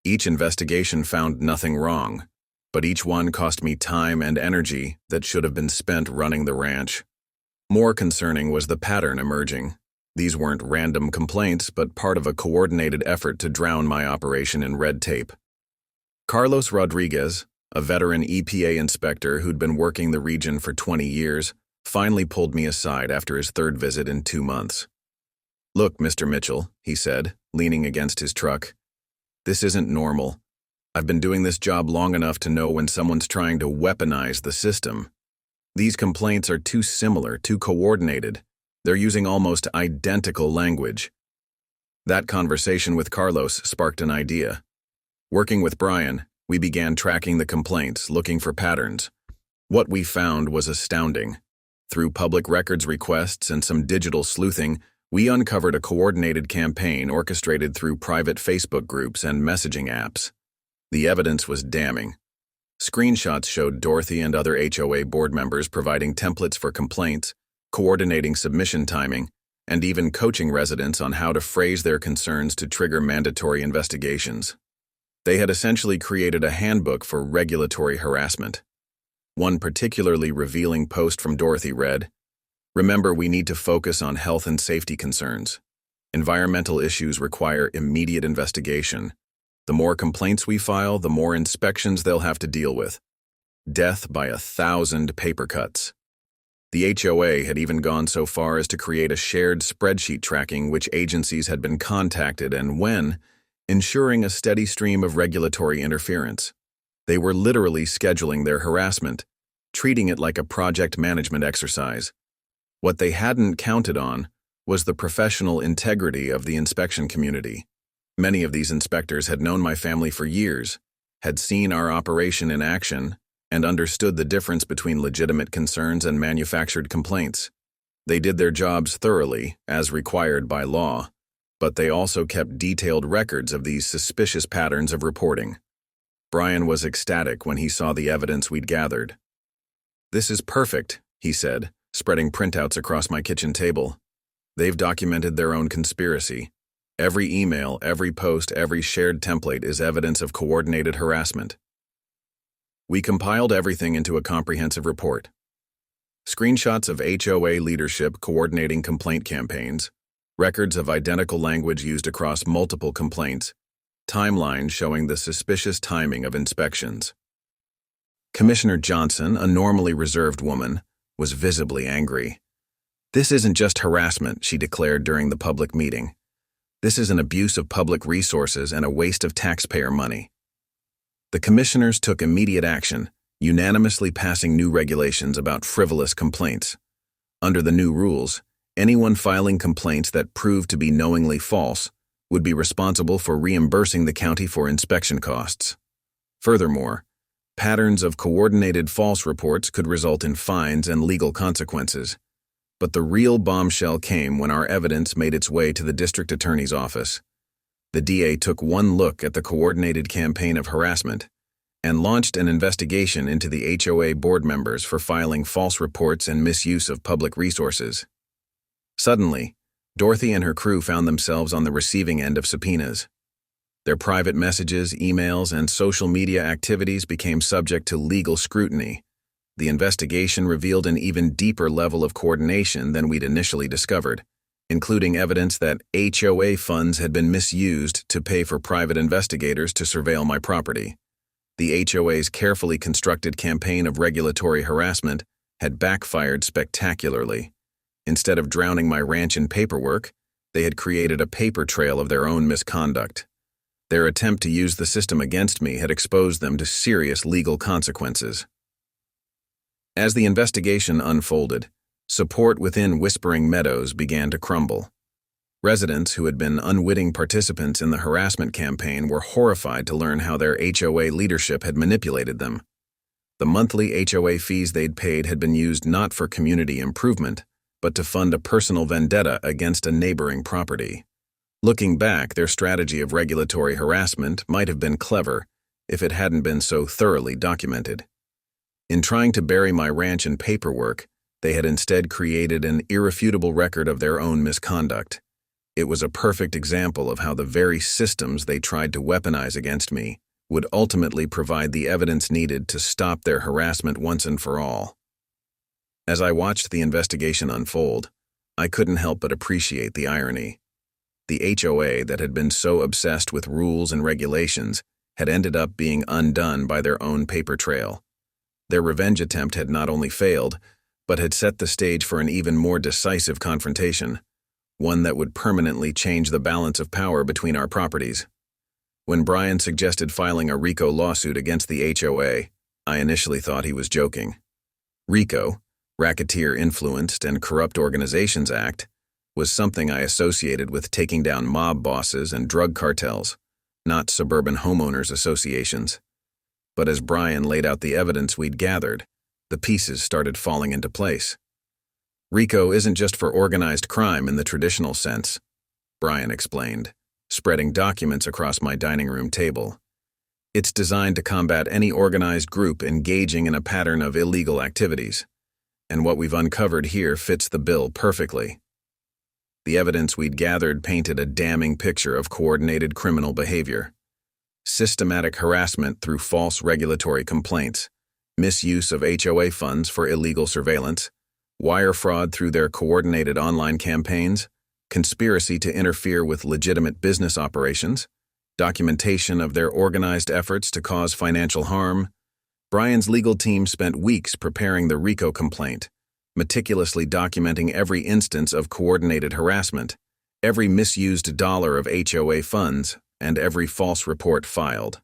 Each investigation found nothing wrong, but each one cost me time and energy that should have been spent running the ranch. More concerning was the pattern emerging. These weren't random complaints, but part of a coordinated effort to drown my operation in red tape. Carlos Rodriguez, a veteran EPA inspector who'd been working the region for 20 years, finally pulled me aside after his third visit in 2 months. "Look, Mr. Mitchell," he said, leaning against his truck. "This isn't normal. I've been doing this job long enough to know when someone's trying to weaponize the system. These complaints are too similar, too coordinated. They're using almost identical language." That conversation with Carlos sparked an idea. Working with Brian, we began tracking the complaints, looking for patterns. What we found was astounding. Through public records requests and some digital sleuthing, we uncovered a coordinated campaign orchestrated through private Facebook groups and messaging apps. The evidence was damning. Screenshots showed Dorothy and other HOA board members providing templates for complaints, coordinating submission timing, and even coaching residents on how to phrase their concerns to trigger mandatory investigations. They had essentially created a handbook for regulatory harassment. One particularly revealing post from Dorothy read, "Remember, we need to focus on health and safety concerns. Environmental issues require immediate investigation. The more complaints we file, the more inspections they'll have to deal with. Death by 1,000 paper cuts." The HOA had even gone so far as to create a shared spreadsheet tracking which agencies had been contacted and when, ensuring a steady stream of regulatory interference. They were literally scheduling their harassment, treating it like a project management exercise. What they hadn't counted on was the professional integrity of the inspection community. Many of these inspectors had known my family for years, had seen our operation in action, and understood the difference between legitimate concerns and manufactured complaints. They did their jobs thoroughly, as required by law, but they also kept detailed records of these suspicious patterns of reporting. Brian was ecstatic when he saw the evidence we'd gathered. "This is perfect," he said, spreading printouts across my kitchen table. "They've documented their own conspiracy. Every email, every post, every shared template is evidence of coordinated harassment." We compiled everything into a comprehensive report. Screenshots of HOA leadership coordinating complaint campaigns, records of identical language used across multiple complaints, timelines showing the suspicious timing of inspections. Commissioner Johnson, a normally reserved woman, was visibly angry. "This isn't just harassment," she declared during the public meeting. "This is an abuse of public resources and a waste of taxpayer money." The commissioners took immediate action, unanimously passing new regulations about frivolous complaints. Under the new rules, anyone filing complaints that proved to be knowingly false would be responsible for reimbursing the county for inspection costs. Furthermore, patterns of coordinated false reports could result in fines and legal consequences. But the real bombshell came when our evidence made its way to the district attorney's office. The DA took one look at the coordinated campaign of harassment and launched an investigation into the HOA board members for filing false reports and misuse of public resources. Suddenly, Dorothy and her crew found themselves on the receiving end of subpoenas. Their private messages, emails, and social media activities became subject to legal scrutiny. The investigation revealed an even deeper level of coordination than we'd initially discovered, including evidence that HOA funds had been misused to pay for private investigators to surveil my property. The HOA's carefully constructed campaign of regulatory harassment had backfired spectacularly. Instead of drowning my ranch in paperwork, they had created a paper trail of their own misconduct. Their attempt to use the system against me had exposed them to serious legal consequences. As the investigation unfolded, support within Whispering Meadows began to crumble. Residents who had been unwitting participants in the harassment campaign were horrified to learn how their HOA leadership had manipulated them. The monthly HOA fees they'd paid had been used not for community improvement, but to fund a personal vendetta against a neighboring property. Looking back, their strategy of regulatory harassment might have been clever if it hadn't been so thoroughly documented. In trying to bury my ranch in paperwork, they had instead created an irrefutable record of their own misconduct. It was a perfect example of how the very systems they tried to weaponize against me would ultimately provide the evidence needed to stop their harassment once and for all. As I watched the investigation unfold, I couldn't help but appreciate the irony. The HOA that had been so obsessed with rules and regulations had ended up being undone by their own paper trail. Their revenge attempt had not only failed, but had set the stage for an even more decisive confrontation, one that would permanently change the balance of power between our properties. When Brian suggested filing a RICO lawsuit against the HOA, I initially thought he was joking. RICO, Racketeer-Influenced and Corrupt Organizations Act, was something I associated with taking down mob bosses and drug cartels, not suburban homeowners associations. But as Brian laid out the evidence we'd gathered, the pieces started falling into place. RICO isn't just for organized crime in the traditional sense, Brian explained, spreading documents across my dining room table. It's designed to combat any organized group engaging in a pattern of illegal activities, and what we've uncovered here fits the bill perfectly. The evidence we'd gathered painted a damning picture of coordinated criminal behavior. Systematic harassment through false regulatory complaints, misuse of HOA funds for illegal surveillance, wire fraud through their coordinated online campaigns, conspiracy to interfere with legitimate business operations, documentation of their organized efforts to cause financial harm. Brian's legal team spent weeks preparing the RICO complaint, meticulously documenting every instance of coordinated harassment, every misused dollar of HOA funds, and every false report filed.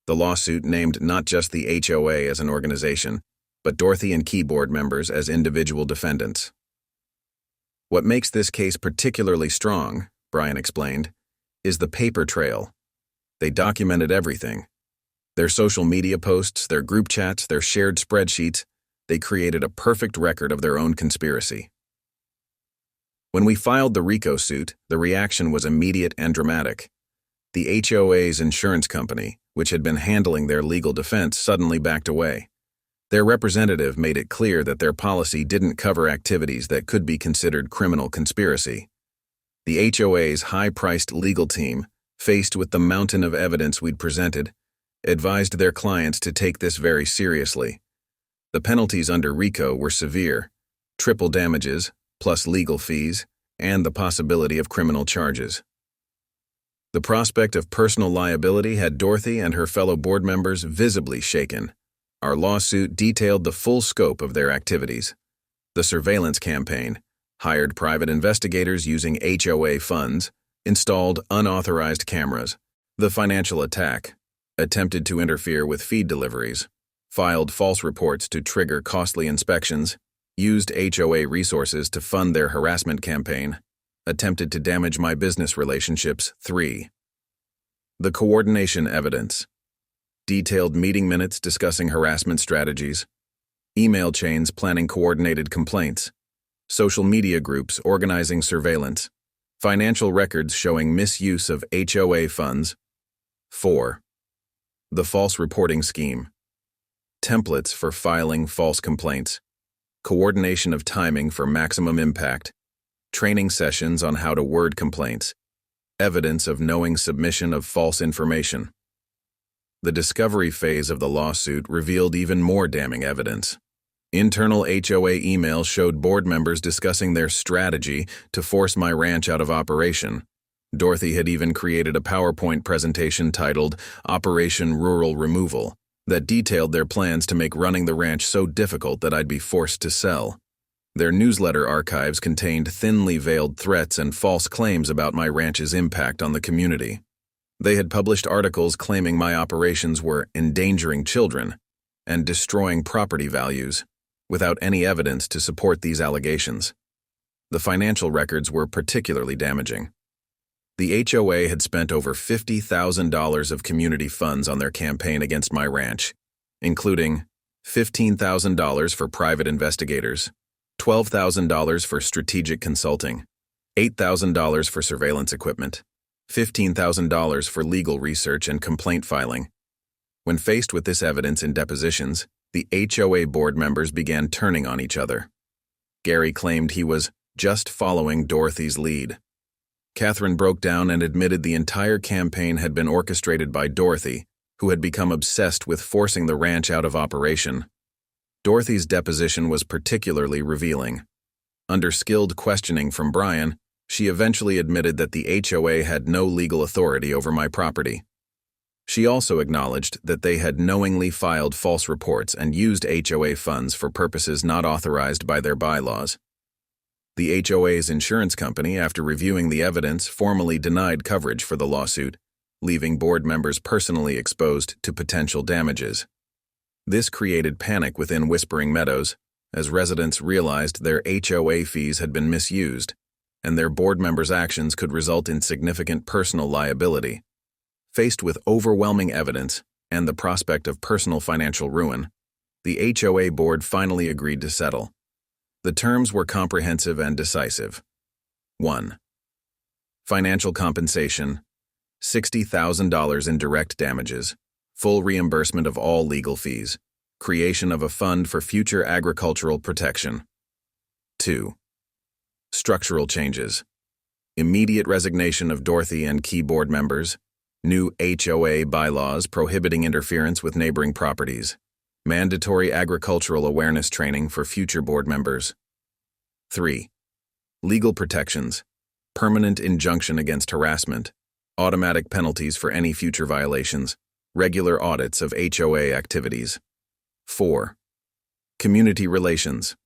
The lawsuit named not just the HOA as an organization, but Dorothy and Keyboard members as individual defendants. What makes this case particularly strong, Brian explained, is the paper trail. They documented everything. Their social media posts, their group chats, their shared spreadsheets, they created a perfect record of their own conspiracy. When we filed the RICO suit, the reaction was immediate and dramatic. The HOA's insurance company, which had been handling their legal defense, suddenly backed away. Their representative made it clear that their policy didn't cover activities that could be considered criminal conspiracy. The HOA's high-priced legal team, faced with the mountain of evidence we'd presented, advised their clients to take this very seriously. The penalties under RICO were severe: triple damages, plus legal fees, and the possibility of criminal charges. The prospect of personal liability had Dorothy and her fellow board members visibly shaken. Our lawsuit detailed the full scope of their activities. The surveillance campaign hired private investigators using HOA funds, installed unauthorized cameras. The financial attack attempted to interfere with feed deliveries, filed false reports to trigger costly inspections, used HOA resources to fund their harassment campaign, attempted to damage my business relationships. 3. The coordination evidence. Detailed meeting minutes discussing harassment strategies, email chains planning coordinated complaints, social media groups organizing surveillance, financial records showing misuse of HOA funds. 4. The false reporting scheme. Templates for filing false complaints, coordination of timing for maximum impact, training sessions on how to word complaints, evidence of knowing submission of false information. The discovery phase of the lawsuit revealed even more damning evidence. Internal HOA emails showed board members discussing their strategy to force my ranch out of operation. Dorothy had even created a PowerPoint presentation titled Operation Rural Removal that detailed their plans to make running the ranch so difficult that I'd be forced to sell. Their newsletter archives contained thinly veiled threats and false claims about my ranch's impact on the community. They had published articles claiming my operations were endangering children and destroying property values, without any evidence to support these allegations. The financial records were particularly damaging. The HOA had spent over $50,000 of community funds on their campaign against my ranch, including $15,000 for private investigators, $12,000 for strategic consulting, $8,000 for surveillance equipment, $15,000 for legal research and complaint filing. When faced with this evidence in depositions, the HOA board members began turning on each other. Gary claimed he was just following Dorothy's lead. Catherine broke down and admitted the entire campaign had been orchestrated by Dorothy, who had become obsessed with forcing the ranch out of operation. Dorothy's deposition was particularly revealing. Under skilled questioning from Brian, she eventually admitted that the HOA had no legal authority over my property. She also acknowledged that they had knowingly filed false reports and used HOA funds for purposes not authorized by their bylaws. The HOA's insurance company, after reviewing the evidence, formally denied coverage for the lawsuit, leaving board members personally exposed to potential damages. This created panic within Whispering Meadows, as residents realized their HOA fees had been misused, and their board members' actions could result in significant personal liability. Faced with overwhelming evidence and the prospect of personal financial ruin, the HOA board finally agreed to settle. The terms were comprehensive and decisive. 1. Financial compensation, $60,000 in direct damages, full reimbursement of all legal fees, creation of a fund for future agricultural protection. 2. Structural changes, immediate resignation of Dorothy and key board members, new HOA bylaws prohibiting interference with neighboring properties, mandatory agricultural awareness training for future board members. 3. Legal protections, permanent injunction against harassment, automatic penalties for any future violations, regular audits of HOA activities. 4. Community relations,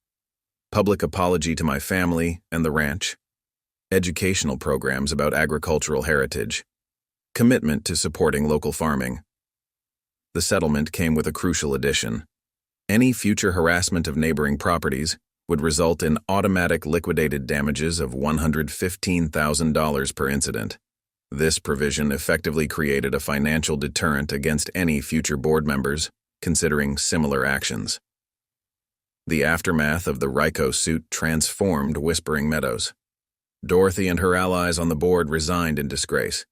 public apology to my family and the ranch, educational programs about agricultural heritage, commitment to supporting local farming. The settlement came with a crucial addition. Any future harassment of neighboring properties would result in automatic liquidated damages of $115,000 per incident. This provision effectively created a financial deterrent against any future board members considering similar actions. The aftermath of the RICO suit transformed Whispering Meadows. Dorothy and her allies on the board resigned in disgrace.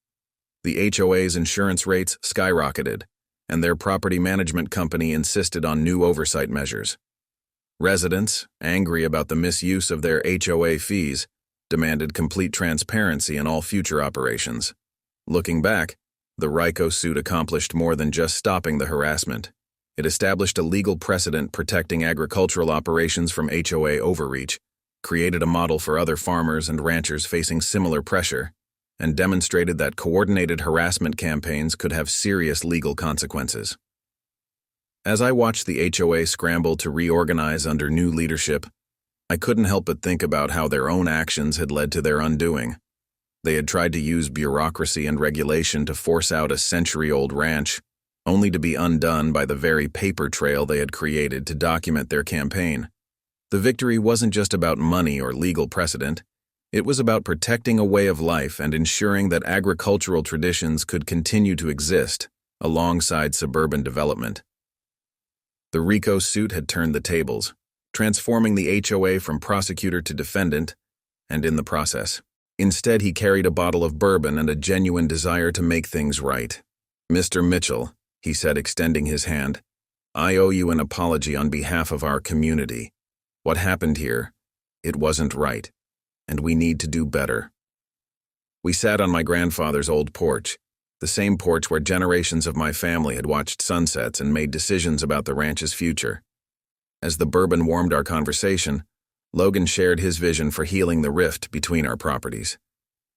The HOA's insurance rates skyrocketed, and their property management company insisted on new oversight measures. Residents, angry about the misuse of their HOA fees, demanded complete transparency in all future operations. Looking back, the RICO suit accomplished more than just stopping the harassment. It established a legal precedent protecting agricultural operations from HOA overreach, created a model for other farmers and ranchers facing similar pressure, and demonstrated that coordinated harassment campaigns could have serious legal consequences. As I watched the HOA scramble to reorganize under new leadership, I couldn't help but think about how their own actions had led to their undoing. They had tried to use bureaucracy and regulation to force out a century-old ranch, only to be undone by the very paper trail they had created to document their campaign. The victory wasn't just about money or legal precedent. It was about protecting a way of life and ensuring that agricultural traditions could continue to exist alongside suburban development. The RICO suit had turned the tables, transforming the HOA from prosecutor to defendant, and in the process, instead he carried a bottle of bourbon and a genuine desire to make things right. "Mr. Mitchell," he said, extending his hand, "I owe you an apology on behalf of our community. What happened here, it wasn't right, and we need to do better." We sat on my grandfather's old porch, the same porch where generations of my family had watched sunsets and made decisions about the ranch's future. As the bourbon warmed our conversation, Logan shared his vision for healing the rift between our properties.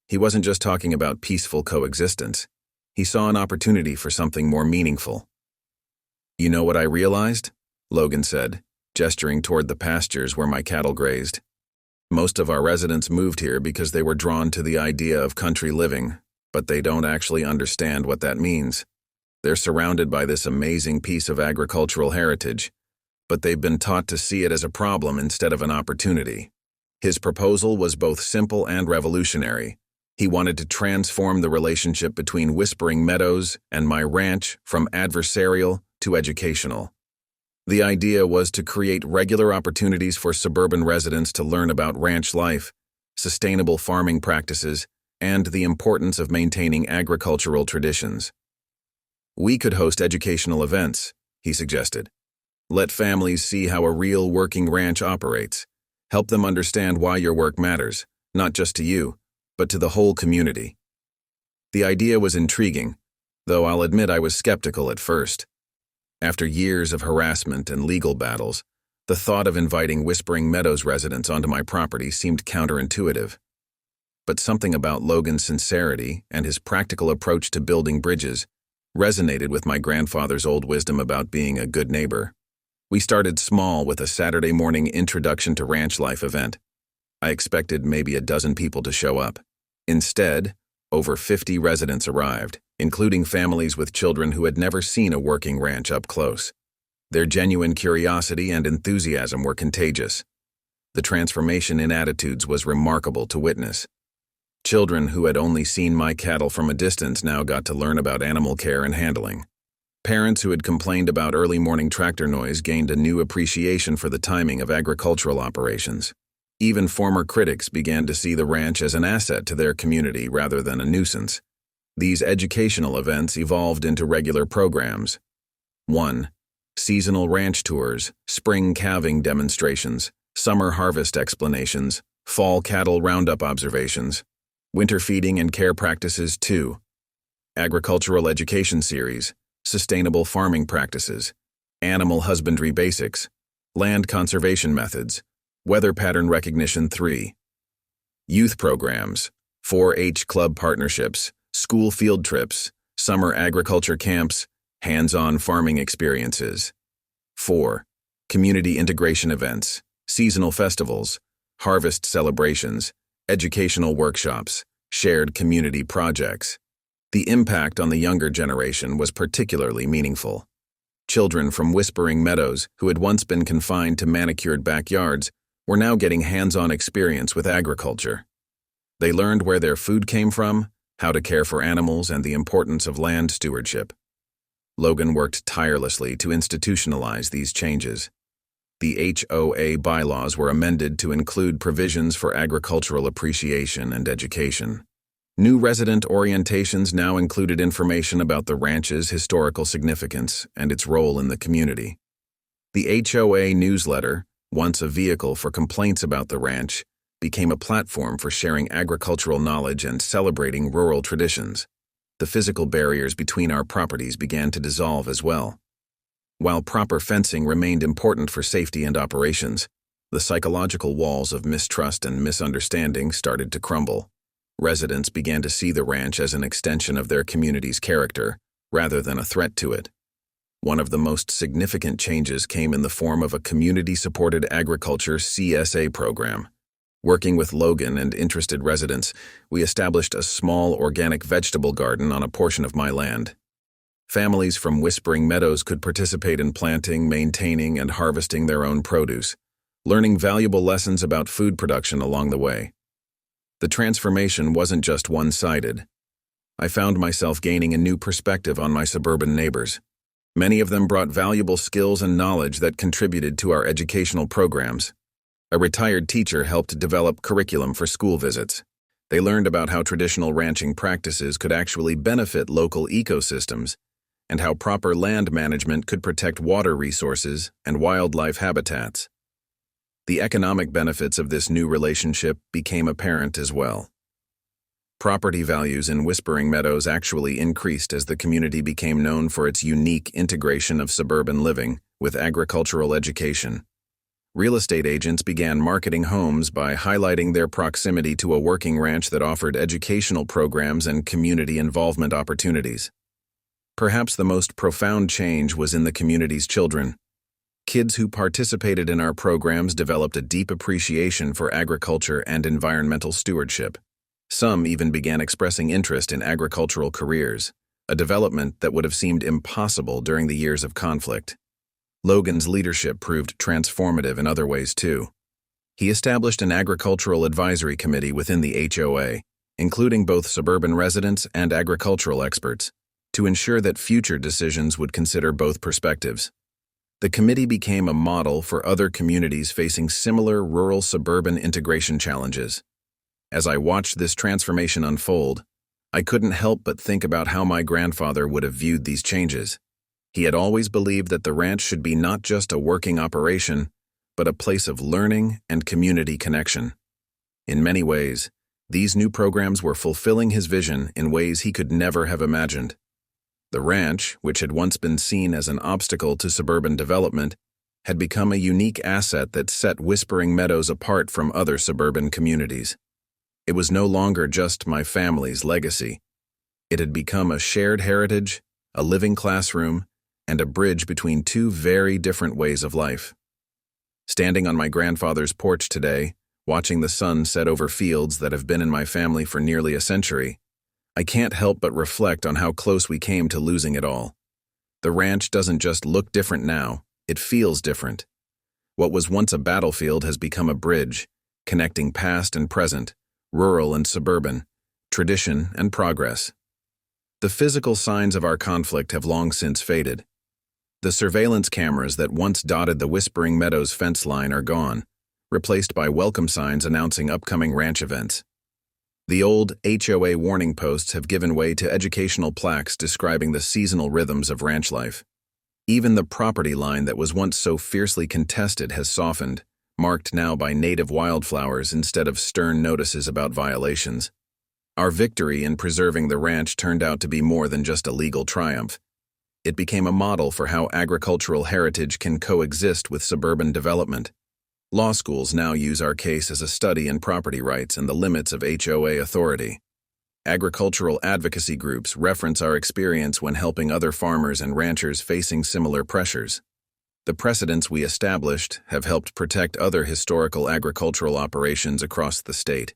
He wasn't just talking about peaceful coexistence. He saw an opportunity for something more meaningful. "You know what I realized?" Logan said, gesturing toward the pastures where my cattle grazed. "Most of our residents moved here because they were drawn to the idea of country living, but they don't actually understand what that means. They're surrounded by this amazing piece of agricultural heritage, but they've been taught to see it as a problem instead of an opportunity." His proposal was both simple and revolutionary. He wanted to transform the relationship between Whispering Meadows and my ranch from adversarial to educational. The idea was to create regular opportunities for suburban residents to learn about ranch life, sustainable farming practices, and the importance of maintaining agricultural traditions. "We could host educational events," he suggested. "Let families see how a real working ranch operates. Help them understand why your work matters, not just to you, but to the whole community." The idea was intriguing, though I'll admit I was skeptical at first. After years of harassment and legal battles, the thought of inviting Whispering Meadows residents onto my property seemed counterintuitive. But something about Logan's sincerity and his practical approach to building bridges resonated with my grandfather's old wisdom about being a good neighbor. We started small with a Saturday morning introduction to ranch life event. I expected maybe a dozen people to show up. Instead, over 50 residents arrived, including families with children who had never seen a working ranch up close. Their genuine curiosity and enthusiasm were contagious. The transformation in attitudes was remarkable to witness. Children who had only seen my cattle from a distance now got to learn about animal care and handling. Parents who had complained about early morning tractor noise gained a new appreciation for the timing of agricultural operations. Even former critics began to see the ranch as an asset to their community rather than a nuisance. These educational events evolved into regular programs. 1. Seasonal ranch tours, spring calving demonstrations, summer harvest explanations, fall cattle roundup observations, winter feeding and care practices. 2. Agricultural education series, sustainable farming practices, animal husbandry basics, land conservation methods, weather pattern recognition. 3. Youth programs, 4-H club partnerships, school field trips, summer agriculture camps, hands-on farming experiences. 4. Community integration events, seasonal festivals, harvest celebrations, educational workshops, shared community projects. The impact on the younger generation was particularly meaningful. Children from Whispering Meadows, who had once been confined to manicured backyards, were now getting hands-on experience with agriculture. They learned where their food came from, how to care for animals, and the importance of land stewardship. Logan worked tirelessly to institutionalize these changes. The HOA bylaws were amended to include provisions for agricultural appreciation and education. New resident orientations now included information about the ranch's historical significance and its role in the community. The HOA newsletter, once a vehicle for complaints about the ranch, became a platform for sharing agricultural knowledge and celebrating rural traditions. The physical barriers between our properties began to dissolve as well. While proper fencing remained important for safety and operations, the psychological walls of mistrust and misunderstanding started to crumble. Residents began to see the ranch as an extension of their community's character, rather than a threat to it. One of the most significant changes came in the form of a community-supported agriculture CSA program. Working with Logan and interested residents, we established a small organic vegetable garden on a portion of my land. Families from Whispering Meadows could participate in planting, maintaining, and harvesting their own produce, learning valuable lessons about food production along the way. The transformation wasn't just one-sided. I found myself gaining a new perspective on my suburban neighbors. Many of them brought valuable skills and knowledge that contributed to our educational programs. A retired teacher helped develop curriculum for school visits. They learned about how traditional ranching practices could actually benefit local ecosystems and how proper land management could protect water resources and wildlife habitats. The economic benefits of this new relationship became apparent as well. Property values in Whispering Meadows actually increased as the community became known for its unique integration of suburban living with agricultural education. Real estate agents began marketing homes by highlighting their proximity to a working ranch that offered educational programs and community involvement opportunities. Perhaps the most profound change was in the community's children. Kids who participated in our programs developed a deep appreciation for agriculture and environmental stewardship. Some even began expressing interest in agricultural careers, a development that would have seemed impossible during the years of conflict. Logan's leadership proved transformative in other ways too. He established an agricultural advisory committee within the HOA, including both suburban residents and agricultural experts, to ensure that future decisions would consider both perspectives. The committee became a model for other communities facing similar rural-suburban integration challenges. As I watched this transformation unfold, I couldn't help but think about how my grandfather would have viewed these changes. He had always believed that the ranch should be not just a working operation, but a place of learning and community connection. In many ways, these new programs were fulfilling his vision in ways he could never have imagined. The ranch, which had once been seen as an obstacle to suburban development, had become a unique asset that set Whispering Meadows apart from other suburban communities. It was no longer just my family's legacy. It had become a shared heritage, a living classroom, and a bridge between two very different ways of life. Standing on my grandfather's porch today, watching the sun set over fields that have been in my family for nearly a century, I can't help but reflect on how close we came to losing it all. The ranch doesn't just look different now, it feels different. What was once a battlefield has become a bridge, connecting past and present, rural and suburban, tradition and progress. The physical signs of our conflict have long since faded. The surveillance cameras that once dotted the Whispering Meadows fence line are gone, replaced by welcome signs announcing upcoming ranch events. The old HOA warning posts have given way to educational plaques describing the seasonal rhythms of ranch life. Even the property line that was once so fiercely contested has softened, marked now by native wildflowers instead of stern notices about violations. Our victory in preserving the ranch turned out to be more than just a legal triumph. It became a model for how agricultural heritage can coexist with suburban development. Law schools now use our case as a study in property rights and the limits of HOA authority. Agricultural advocacy groups reference our experience when helping other farmers and ranchers facing similar pressures. The precedents we established have helped protect other historical agricultural operations across the state.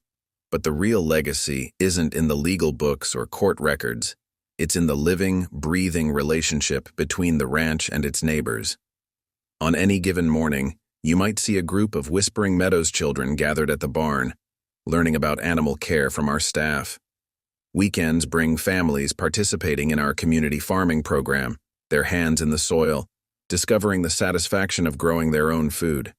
But the real legacy isn't in the legal books or court records. It's in the living, breathing relationship between the ranch and its neighbors. On any given morning, you might see a group of Whispering Meadows children gathered at the barn, learning about animal care from our staff. Weekends bring families participating in our community farming program, their hands in the soil, discovering the satisfaction of growing their own food.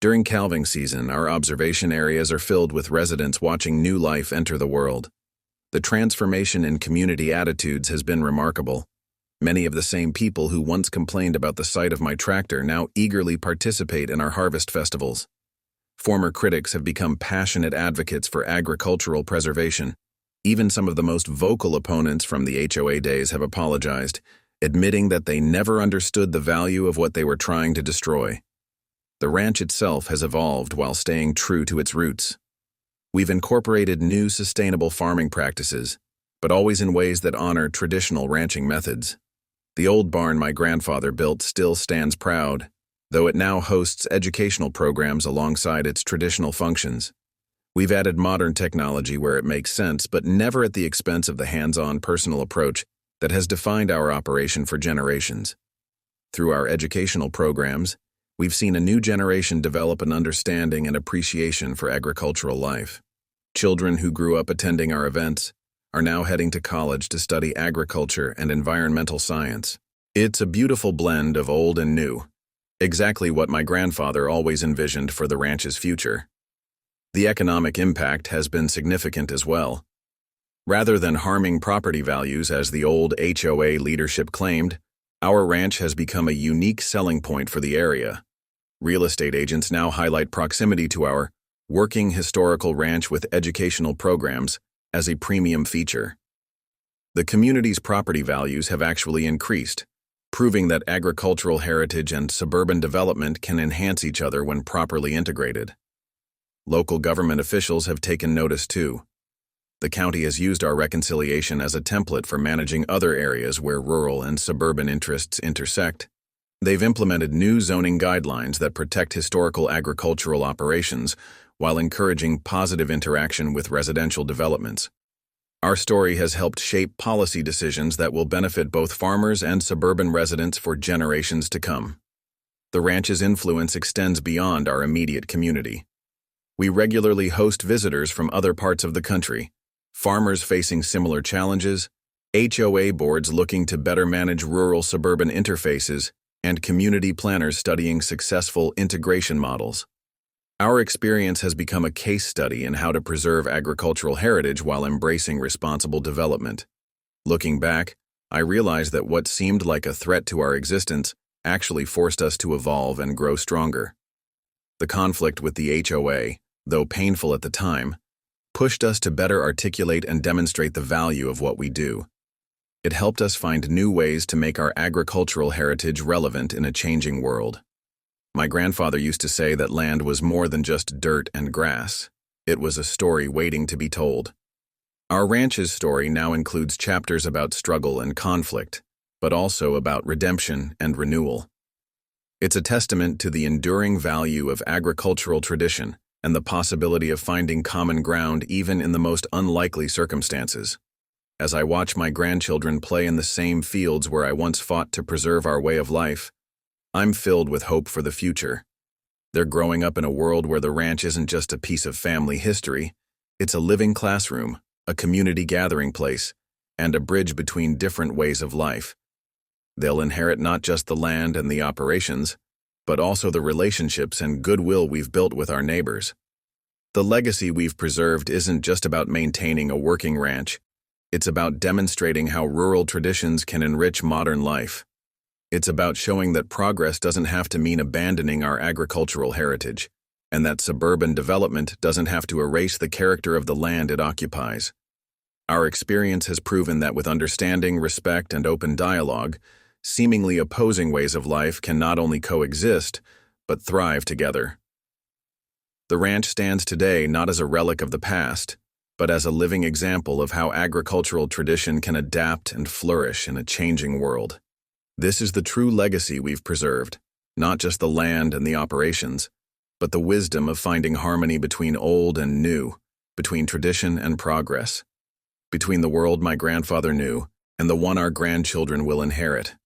During calving season, our observation areas are filled with residents watching new life enter the world. The transformation in community attitudes has been remarkable. Many of the same people who once complained about the sight of my tractor now eagerly participate in our harvest festivals. Former critics have become passionate advocates for agricultural preservation. Even some of the most vocal opponents from the HOA days have apologized, admitting that they never understood the value of what they were trying to destroy. The ranch itself has evolved while staying true to its roots. We've incorporated new sustainable farming practices, but always in ways that honor traditional ranching methods. The old barn my grandfather built still stands proud, though it now hosts educational programs alongside its traditional functions. We've added modern technology where it makes sense, but never at the expense of the hands-on personal approach that has defined our operation for generations. Through our educational programs, we've seen a new generation develop an understanding and appreciation for agricultural life. Children who grew up attending our events are now heading to college to study agriculture and environmental science. It's a beautiful blend of old and new, exactly what my grandfather always envisioned for the ranch's future. The economic impact has been significant as well. Rather than harming property values as the old HOA leadership claimed, our ranch has become a unique selling point for the area. Real estate agents now highlight proximity to our working historical ranch with educational programs as a premium feature. The community's property values have actually increased, proving that agricultural heritage and suburban development can enhance each other when properly integrated. Local government officials have taken notice too. The county has used our reconciliation as a template for managing other areas where rural and suburban interests intersect. They've implemented new zoning guidelines that protect historical agricultural operations while encouraging positive interaction with residential developments. Our story has helped shape policy decisions that will benefit both farmers and suburban residents for generations to come. The ranch's influence extends beyond our immediate community. We regularly host visitors from other parts of the country, farmers facing similar challenges, HOA boards looking to better manage rural-suburban interfaces, and community planners studying successful integration models. Our experience has become a case study in how to preserve agricultural heritage while embracing responsible development. Looking back, I realized that what seemed like a threat to our existence actually forced us to evolve and grow stronger. The conflict with the HOA, though painful at the time, pushed us to better articulate and demonstrate the value of what we do. It helped us find new ways to make our agricultural heritage relevant in a changing world. My grandfather used to say that land was more than just dirt and grass. It was a story waiting to be told. Our ranch's story now includes chapters about struggle and conflict, but also about redemption and renewal. It's a testament to the enduring value of agricultural tradition and the possibility of finding common ground even in the most unlikely circumstances. As I watch my grandchildren play in the same fields where I once fought to preserve our way of life, I'm filled with hope for the future. They're growing up in a world where the ranch isn't just a piece of family history, it's a living classroom, a community gathering place, and a bridge between different ways of life. They'll inherit not just the land and the operations, but also the relationships and goodwill we've built with our neighbors. The legacy we've preserved isn't just about maintaining a working ranch. It's about demonstrating how rural traditions can enrich modern life. It's about showing that progress doesn't have to mean abandoning our agricultural heritage, and that suburban development doesn't have to erase the character of the land it occupies. Our experience has proven that with understanding, respect, and open dialogue, seemingly opposing ways of life can not only coexist, but thrive together. The ranch stands today not as a relic of the past, but as a living example of how agricultural tradition can adapt and flourish in a changing world. This is the true legacy we've preserved, not just the land and the operations, but the wisdom of finding harmony between old and new, between tradition and progress, between the world my grandfather knew and the one our grandchildren will inherit.